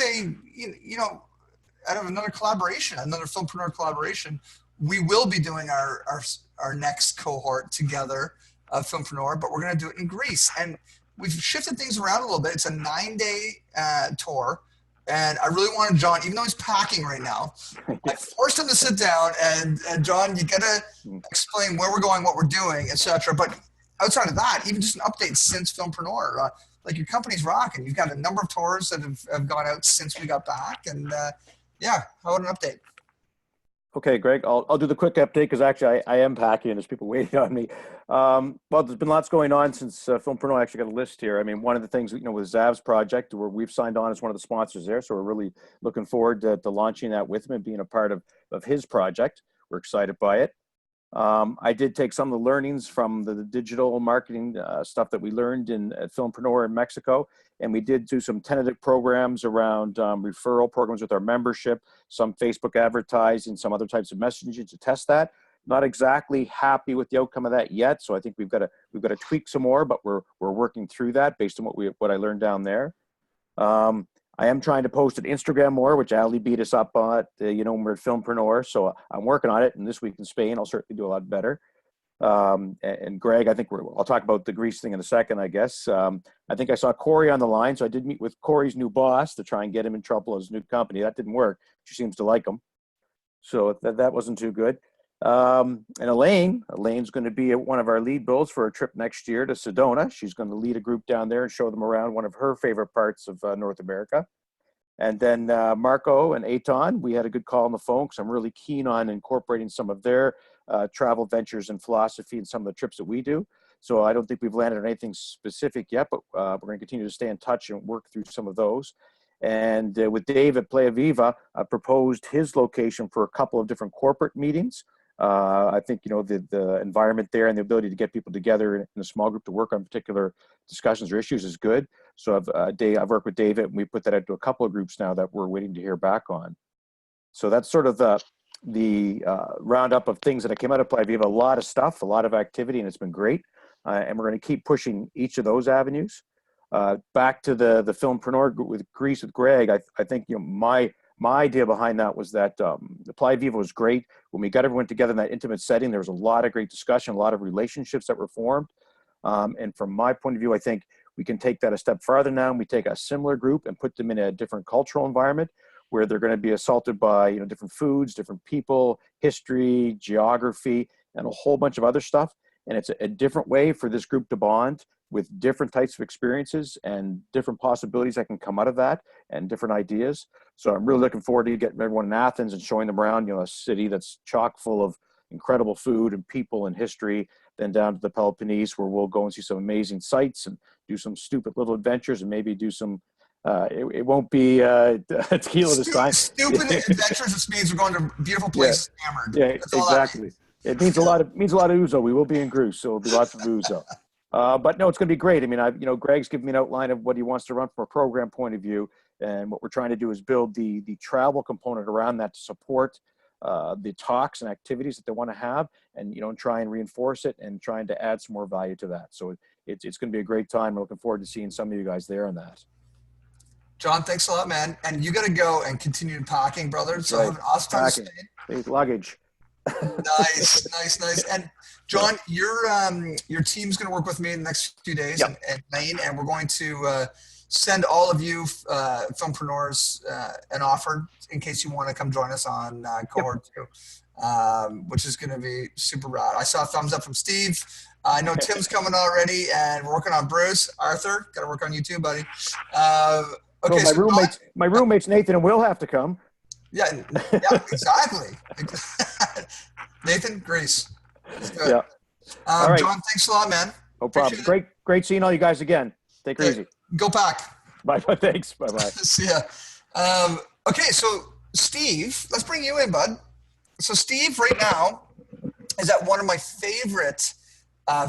another collaboration, another Filmpreneur collaboration, we will be doing our next cohort together of Filmpreneur, but we're going to do it in Greece, and we've shifted things around a little bit. It's a 9-day tour, and I really wanted John, even though he's packing right now, I forced him to sit down and John, you got to explain where we're going, what we're doing, etc. But outside of that, even just an update since Filmpreneur, like your company's rocking. You've got a number of tours that have gone out since we got back, and how about an update? Okay, Greg, I'll do the quick update because actually I am packing and there's people waiting on me. Well, there's been lots going on since Filmpreneur actually got a list here. I mean, one of the things, with Zav's project, where we've signed on as one of the sponsors there, so we're really looking forward to launching that with him and being a part of his project. We're excited by it. I did take some of the learnings from the digital marketing stuff that we learned at Filmpreneur in Mexico, and we did do some tentative programs around referral programs with our membership, some Facebook advertising, some other types of messaging to test that. Not exactly happy with the outcome of that yet, so I think we've got to tweak some more, but we're working through that based on what I learned down there. I am trying to post at Instagram more, which Ali beat us up on it, we're at Filmpreneur. So I'm working on it. And this week in Spain, I'll certainly do a lot better. And Greg, I think I'll talk about the Greece thing in a second, I guess. I think I saw Corey on the line. So I did meet with Corey's new boss to try and get him in trouble at his new company. That didn't work. She seems to like him. So that wasn't too good. And Elaine's going to be one of our lead builds for a trip next year to Sedona. She's going to lead a group down there and show them around one of her favorite parts of North America. And then Marco and Eitan, we had a good call on the phone because I'm really keen on incorporating some of their travel ventures and philosophy in some of the trips that we do. So I don't think we've landed on anything specific yet, but we're going to continue to stay in touch and work through some of those. And with Dave at Playa Viva, I proposed his location for a couple of different corporate meetings. I think, the environment there and the ability to get people together in a small group to work on particular discussions or issues is good. So I've worked with David, and we put that into a couple of groups now that we're waiting to hear back on. So that's sort of the the roundup of things that came out of Play. We have a lot of stuff, a lot of activity, and it's been great. And we're going to keep pushing each of those avenues. Back to the Filmpreneur with Greece with Greg, I think, you know, my idea behind that was that the Apply Viva was great. When we got everyone together in that intimate setting, there was a lot of great discussion, a lot of relationships that were formed. And from my point of view, I think we can take that a step farther now, and we take a similar group and put them in a different cultural environment where they're going to be assaulted by, you know, different foods, different people, history, geography, and a whole bunch of other stuff. And it's a different way for this group to bond with different types of experiences and different possibilities that can come out of that and different ideas. So I'm really looking forward to getting everyone in Athens and showing them around, you know, a city that's chock full of incredible food and people and history, then down to the Peloponnese where we'll go and see some amazing sights and do some stupid little adventures and maybe do some, it won't be tequila this time. Stupid adventures just means we're going to beautiful places hammered. Yeah, That's all exactly. It means a lot of ouzo. We will be in Greece, so it'll be lots of ouzo. But no, it's going to be great. I mean, Greg's given me an outline of what he wants to run from a program point of view, and what we're trying to do is build the travel component around that to support the talks and activities that they want to have, and try and reinforce it and trying to add some more value to that. So it's going to be a great time. We're looking forward to seeing some of you guys there on that. John, thanks a lot, man. And you got to go and continue packing, brother. So have an awesome time staying. Luggage. Nice. And John, your team's going to work with me in the next few days in Maine, and we're going to send all of you filmpreneurs an offer in case you want to come join us on Cohort 2, which is going to be super rad. I saw a thumbs up from Steve. I know Tim's coming already, and we're working on Bruce. Arthur, got to work on you too, buddy. Okay, well, my roommates Nathan and Will have to come. Yeah, exactly. Nathan, Grace. Yeah. All right. John, thanks a lot, man. No problem. Great seeing all you guys again. Take it easy. Go pack. Bye. Thanks. Bye. See ya. Okay, so Steve, let's bring you in, bud. So Steve right now is at one of my favorite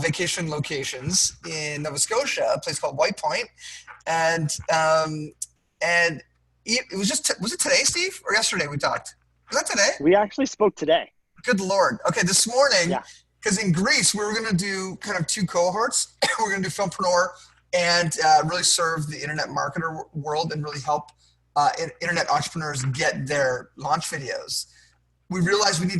vacation locations in Nova Scotia, a place called White Point. And it was was it today, Steve, or yesterday we talked? Was that today? We actually spoke today. Good Lord. Okay, this morning, because in Greece, we were going to do kind of 2 cohorts. We're going to do Filmpreneur and really serve the internet marketer world and really help internet entrepreneurs get their launch videos. We realized we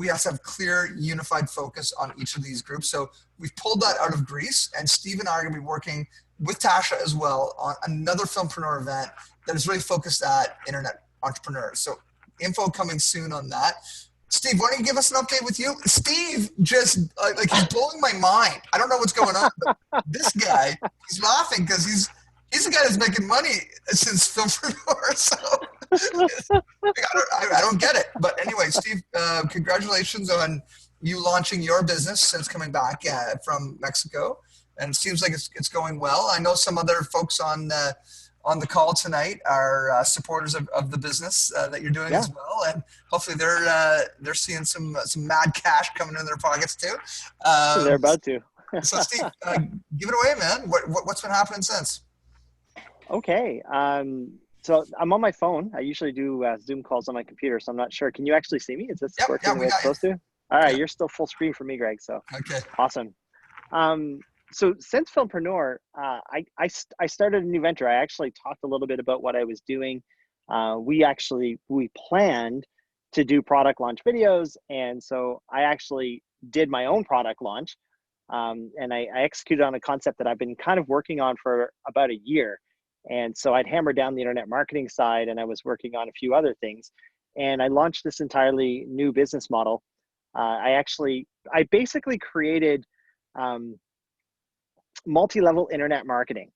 have to have clear, unified focus on each of these groups. So we've pulled that out of Greece, and Steve and I are going to be working with Tasha as well on another Filmpreneur event that is really focused at internet entrepreneurs. So info coming soon on that. Steve, why don't you give us an update with you? Steve just, he's blowing my mind. I don't know what's going on, but this guy, he's laughing because he's the guy that's making money since Filmpreneur. So I don't get it. But anyway, Steve, congratulations on you launching your business since coming back from Mexico. And it seems like it's going well. I know some other folks on the call tonight are supporters of the business that you're doing as well, and hopefully they're seeing some mad cash coming in their pockets too. They're about to. So Steve, give it away, man. What's been happening since? Okay, so I'm on my phone. I usually do Zoom calls on my computer, so I'm not sure. Can you actually see me? Is this working the way it's supposed to? All right, you're still full screen for me, Greg. So okay, awesome. So since Filmpreneur, I started a new venture. I actually talked a little bit about what I was doing. We planned to do product launch videos. And so I actually did my own product launch. And I executed on a concept that I've been kind of working on for about a year. And so I'd hammered down the internet marketing side, and I was working on a few other things. And I launched this entirely new business model. I basically created multi-level internet marketing,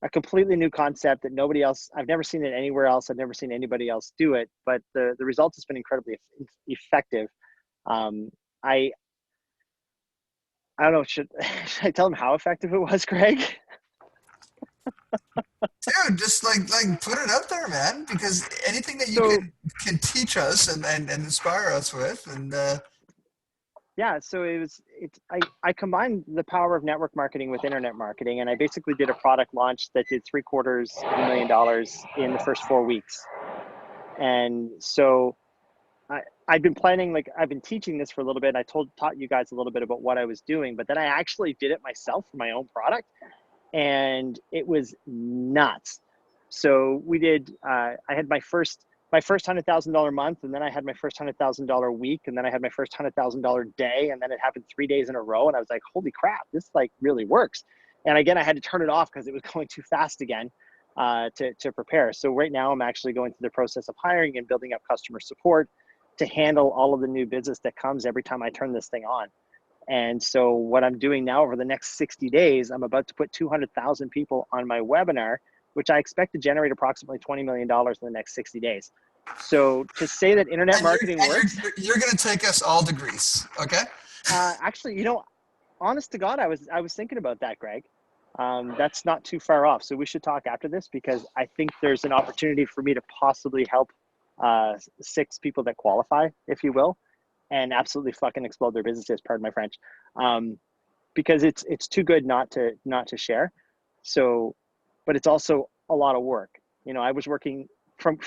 a completely new concept that nobody else, I've never seen it anywhere else. I've never seen anybody else do it, but the result has been incredibly effective. I don't know, should I tell them how effective it was, Greg? Dude, just like put it out there, man, because anything that you can teach us and inspire us with, and yeah, so I combined the power of network marketing with internet marketing, and I basically did a product launch that did $750,000 in the first 4 weeks. And so I've been planning, like I've been teaching this for a little bit. And I taught you guys a little bit about what I was doing, but then I actually did it myself for my own product, and it was nuts. So we did. I had my first $100,000 month, and then I had my first $100,000 week, and then I had my first $100,000 day, and then it happened 3 days in a row, and I was like, holy crap, this like really works. And again, I had to turn it off because it was going too fast again to prepare. So right now, I'm actually going through the process of hiring and building up customer support to handle all of the new business that comes every time I turn this thing on. And so what I'm doing now over the next 60 days, I'm about to put 200,000 people on my webinar, which I expect to generate approximately $20 million in the next 60 days. So to say that internet marketing works. You're going to take us all to Greece, okay? Actually, honest to God, I was thinking about that, Greg. That's not too far off. So we should talk after this, because I think there's an opportunity for me to possibly help 6 people that qualify, if you will, and absolutely fucking explode their businesses, pardon my French, because it's too good not to share. So, but it's also a lot of work. I was working from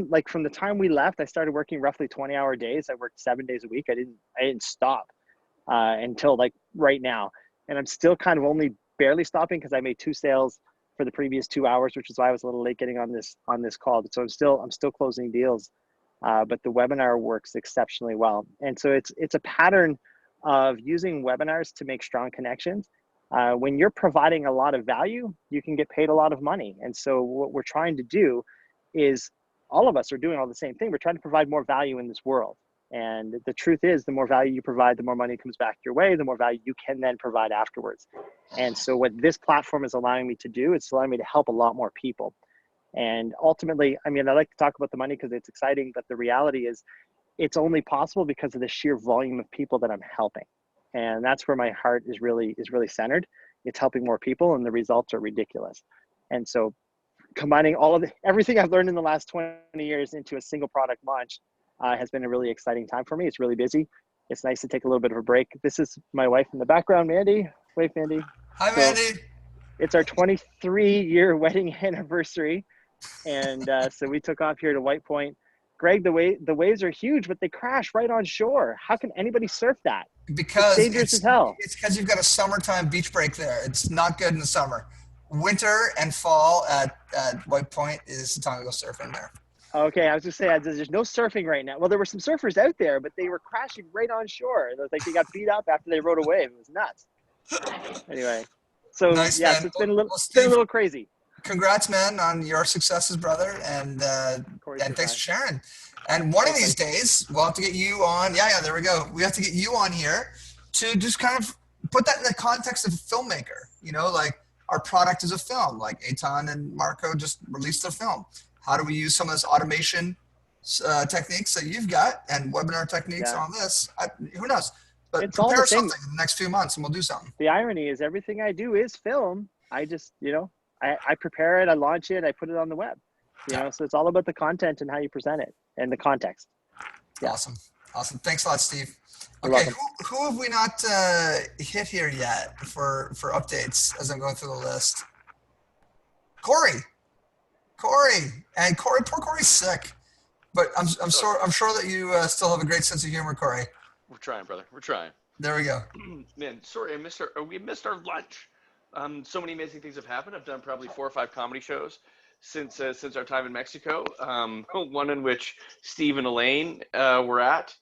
the time we left, I started working roughly 20-hour days. I worked 7 days a week. I didn't stop until like right now, and I'm still kind of only barely stopping because I made 2 sales for the previous 2 hours, which is why I was a little late getting on this call. So I'm still closing deals, but the webinar works exceptionally well. And so it's a pattern of using webinars to make strong connections. When you're providing a lot of value, you can get paid a lot of money. And so what we're trying to do is, all of us are doing all the same thing. We're trying to provide more value in this world. And the truth is, the more value you provide, the more money comes back your way, the more value you can then provide afterwards. And so what this platform is allowing me to do, it's allowing me to help a lot more people. And ultimately, I like to talk about the money because it's exciting, but the reality is it's only possible because of the sheer volume of people that I'm helping. And that's where my heart is really centered. It's helping more people, and the results are ridiculous. And so combining everything I've learned in the last 20 years into a single product launch has been a really exciting time for me. It's really busy. It's nice to take a little bit of a break. This is my wife in the background, Mandy. Wave, Mandy. Hi, Mandy. It's our 23-year wedding anniversary. And so we took off here to White Point. Greg, the waves are huge, but they crash right on shore. How can anybody surf that? Because it's dangerous as hell. It's because you've got a summertime beach break there. It's not good in the summer. Winter and fall at White Point is the time to go surfing there. Okay, I was just saying there's no surfing right now. Well, there were some surfers out there, but they were crashing right on shore. It was like they got beat up after they rode a wave. It was nuts. Anyway, so nice, yeah, so it's been a little crazy. Congrats, man, on your successes, brother, and thanks for sharing. And one of these days, we'll have to get you on. Yeah, there we go. We have to get you on here to just kind of put that in the context of a filmmaker. Like our product is a film. Like Eitan and Marco just released their film. How do we use some of this automation techniques that you've got and webinar techniques on this? Who knows? But it's prepare something in the next few months, and we'll do something. The irony is everything I do is film. I just, I prepare it, I launch it, I put it on the web. So it's all about the content and how you present it and the context. Yeah. Awesome. Thanks a lot, Steve. Okay, who have we not hit here yet for updates as I'm going through the list? Corey, and poor Corey's sick, but I'm sure that you still have a great sense of humor, Corey. We're trying, brother. We're trying. There we go. Man, sorry, we missed our lunch. So many amazing things have happened. I've done probably 4 or 5 comedy shows since our time in Mexico. One in which Steve and Elaine were at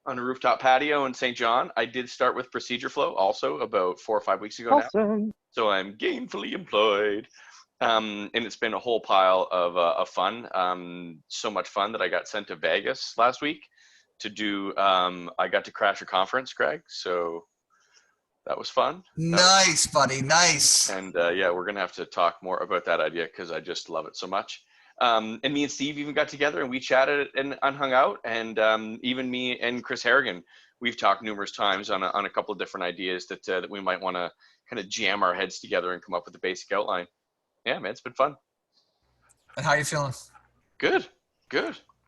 on a rooftop patio in St. John. I did start with Procedure Flow also about 4 or 5 weeks ago now. So I'm gainfully employed. And it's been a whole pile of fun. So much fun that I got sent to Vegas last week to do. I got to crash a conference, Greg. So that was fun. Nice, buddy. Nice. And yeah, we're gonna have to talk more about that idea because I just love it so much. And me and Steve even got together and we chatted and hung out. And even me and Chris Harrigan, we've talked numerous times on a couple of different ideas that we might want to kind of jam our heads together and come up with a basic outline. Yeah, man, it's been fun. And how are you feeling? Good.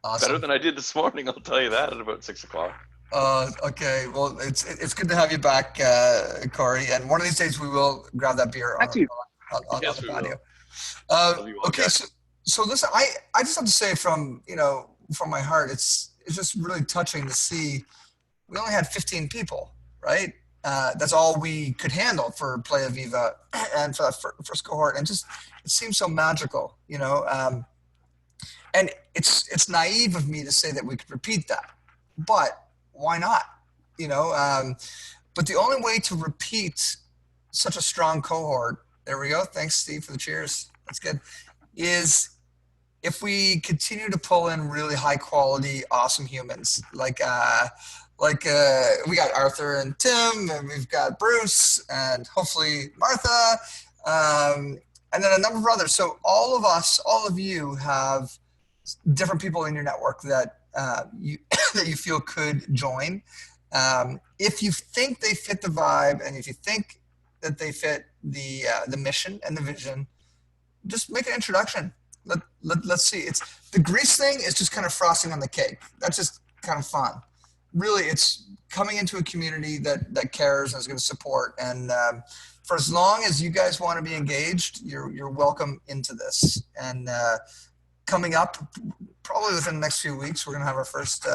Awesome. Better than I did this morning, I'll tell you that, at about 6 o'clock. Okay. Well, it's good to have you back, Corey. And one of these days we will grab that beer on the patio. Okay. So listen, I just have to say from my heart, it's it's just really touching to see. We only had 15 people, right? That's all we could handle for Playa Viva and for that first cohort, and just it seems so magical, you know. And it's naive of me to say that we could repeat that, but why not? You know, but the only way to repeat such a strong cohort, there we go. Thanks, Steve, for the cheers. That's good. Is if we continue to pull in really high quality, awesome humans, like we got Arthur and Tim, and we've got Bruce, and hopefully Martha, and then a number of others. So all of us, all of you have different people in your network that you that you feel could join. If you think they fit the vibe, and if you think that they fit the mission and the vision, just make an introduction. Let's see. It's the Greece thing is just kind of frosting on the cake. That's just kind of fun. Really, it's coming into a community that cares and is going to support. And for as long as you guys want to be engaged, you're welcome into this. And coming up, probably within the next few weeks, we're going to have our first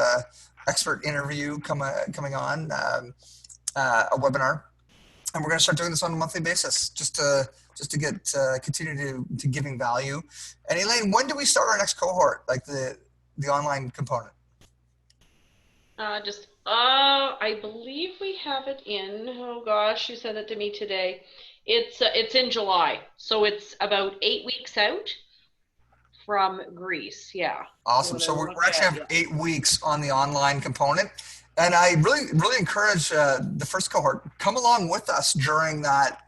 expert interview coming on, a webinar. And we're going to start doing this on a monthly basis, just to get continue to giving value. And Elaine, when do we start our next cohort, like the online component? I believe we have it in. Oh gosh, you sent it to me today. It's in July, so it's about 8 weeks out from Greece. Yeah. Awesome. So we actually have 8 weeks on the online component. And I really encourage the first cohort, come along with us during that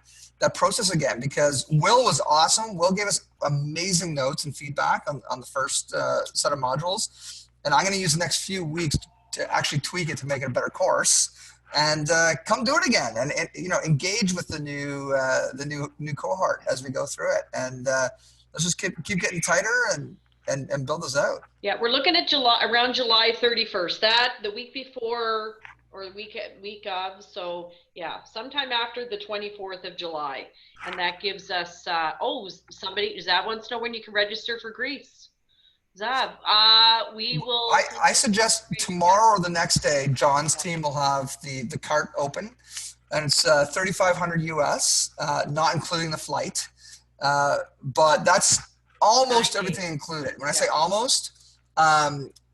process again, because Will was awesome. Will gave us amazing notes and feedback on the first set of modules. And I'm going to use the next few weeks to actually tweak it to make it a better course. And come do it again, and you know, engage with the new cohort as we go through it. And let's just keep getting tighter and build this out. Yeah, we're looking at around July 31st. That the week before or the week of. So yeah, sometime after the 24th of July, and that gives us. Zab wants to know when you can register for Greece. Zab, we will. I suggest tomorrow or the next day, John's team will have the cart open, and it's $3,500 US, not including the flight, but that's almost everything included. When I say almost,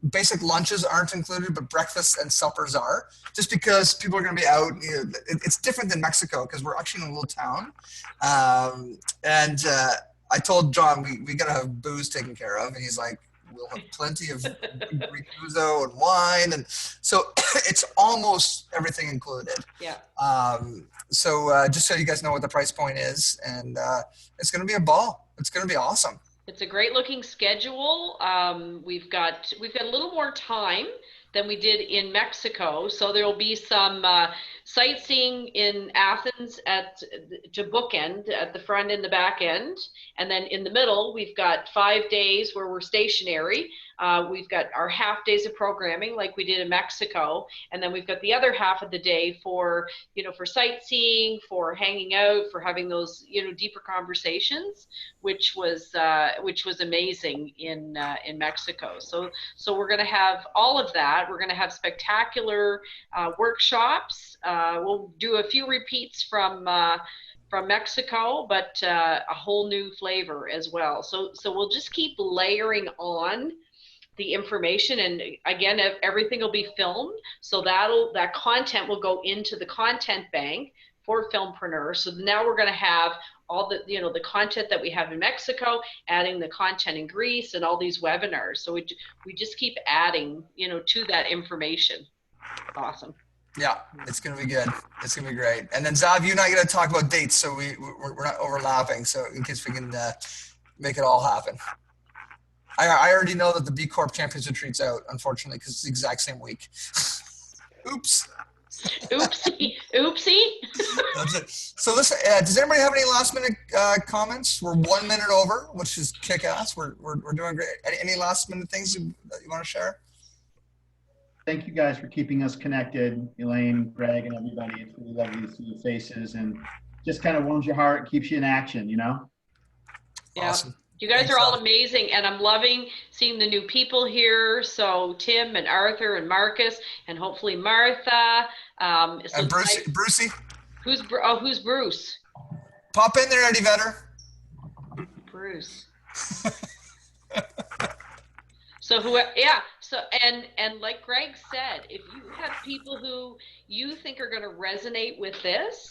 basic lunches aren't included, but breakfasts and suppers are, just because people are going to be out. You know, it's different than Mexico because we're actually in a little town, and I told John we got to have booze taken care of, and he's like, we'll have plenty of Greek ouzo and wine, and so it's almost everything included. Yeah. So just so you guys know what the price point is, and it's going to be a ball. It's going to be awesome. It's a great looking schedule. We've got a little more time than we did in Mexico, so there will be some sightseeing in Athens to bookend at the front and the back end, and then in the middle we've got 5 days where we're stationary. We've got our half days of programming like we did in Mexico, and then we've got the other half of the day for sightseeing, for hanging out, for having those deeper conversations, which was amazing in Mexico. So we're going to have all of that. We're going to have spectacular workshops. We'll do a few repeats from Mexico, but a whole new flavor as well. So we'll just keep layering on the information, and again, everything will be filmed, so that content will go into the content bank for Filmpreneur. So now we're going to have all the the content that we have in Mexico, adding the content in Greece, and all these webinars. So we just keep adding to that information. Awesome. Yeah, it's going to be good. It's going to be great. And then Zav, you and I got to talk about dates, so we're not overlapping. So in case we can make it all happen. I already know that the B Corp Champions Retreat's out, unfortunately, because it's the exact same week. Oops. Oopsie. That's it. So listen, does anybody have any last minute comments? We're 1 minute over, which is kick ass. We're doing great. Any last minute things that you want to share? Thank you guys for keeping us connected, Elaine, Greg, and everybody. It's really lovely to see your faces, and just kind of warms your heart, keeps you in action, Yeah. Awesome. You guys Thanks, are all Seth. amazing, and I'm loving seeing the new people here. So Tim and Arthur and Marcus, and hopefully Martha. So And Brucey, who's Bruce? pop in there, Eddie Vedder. Bruce. So and like Greg said, if you have people who you think are going to resonate with this,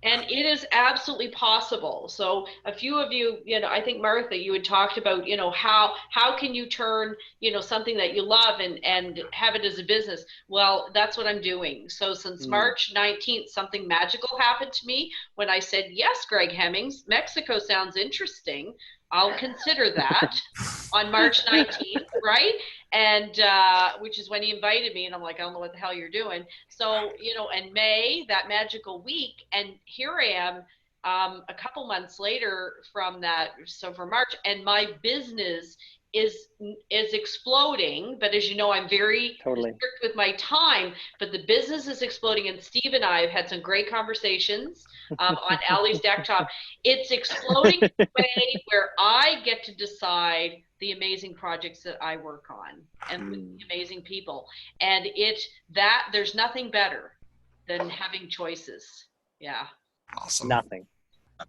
and it is absolutely possible. So a few of you, I think Martha, you had talked about, how can you turn, something that you love and have it as a business? Well, that's what I'm doing. So since March 19th, something magical happened to me when I said, yes, Greg Hemmings, Mexico sounds interesting. I'll consider that on March 19th, right? And which is when he invited me, and I'm like, I don't know what the hell you're doing. So, and May, that magical week, and here I am a couple months later from that, so for March, and my business is exploding. But as you know, I'm very strict with my time, but the business is exploding, and Steve and I have had some great conversations on Allie's deck top. It's exploding in a way where I get to decide the amazing projects that I work on and with the amazing people. And there's nothing better than having choices. Yeah. Awesome. Nothing.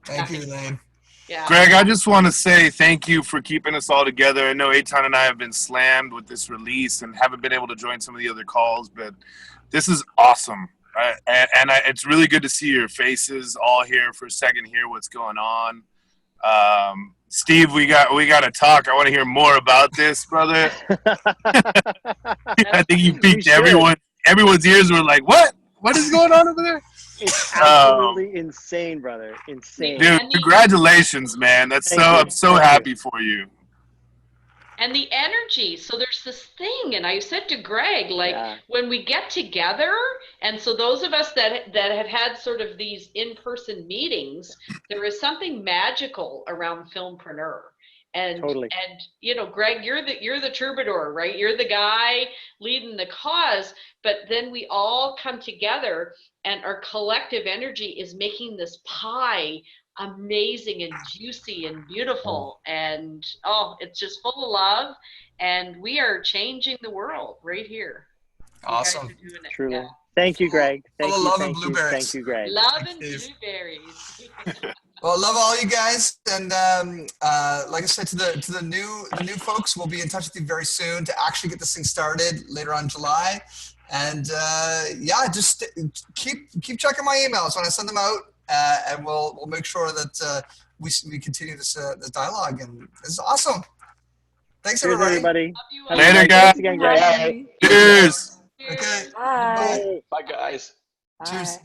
Thank you, Elaine. Yeah. Greg, I just want to say thank you for keeping us all together. I know Eitan and I have been slammed with this release and haven't been able to join some of the other calls, but this is awesome. It's really good to see your faces all here for a second, hear what's going on. Steve, we got to talk. I want to hear more about this, brother. I think you piqued everyone's ears were like, what is going on over there? It's absolutely insane, brother. Insane. Dude, congratulations, man. I'm so happy for you. And the energy. So there's this thing, and I said to Greg, when we get together, and so those of us that have had sort of these in-person meetings, there is something magical around Filmpreneur. And Greg, you're the troubadour, right? You're the guy leading the cause, but then we all come together, and our collective energy is making this pie amazing and juicy and beautiful, and it's just full of love, and we are changing the world right here. Awesome. Truly. Yeah. Thank you, Greg. Thank you, love and blueberries. Thank you, Greg. Love and blueberries. Well, love all you guys, and like I said to the new folks, we'll be in touch with you very soon to actually get this thing started later on July. And just keep checking my emails when I send them out, and we'll make sure that we continue this dialogue. And it's awesome. Thanks, everybody. Later, guys. Thanks again, Greg. Cheers. Okay. Bye. Bye, guys. Bye. Cheers.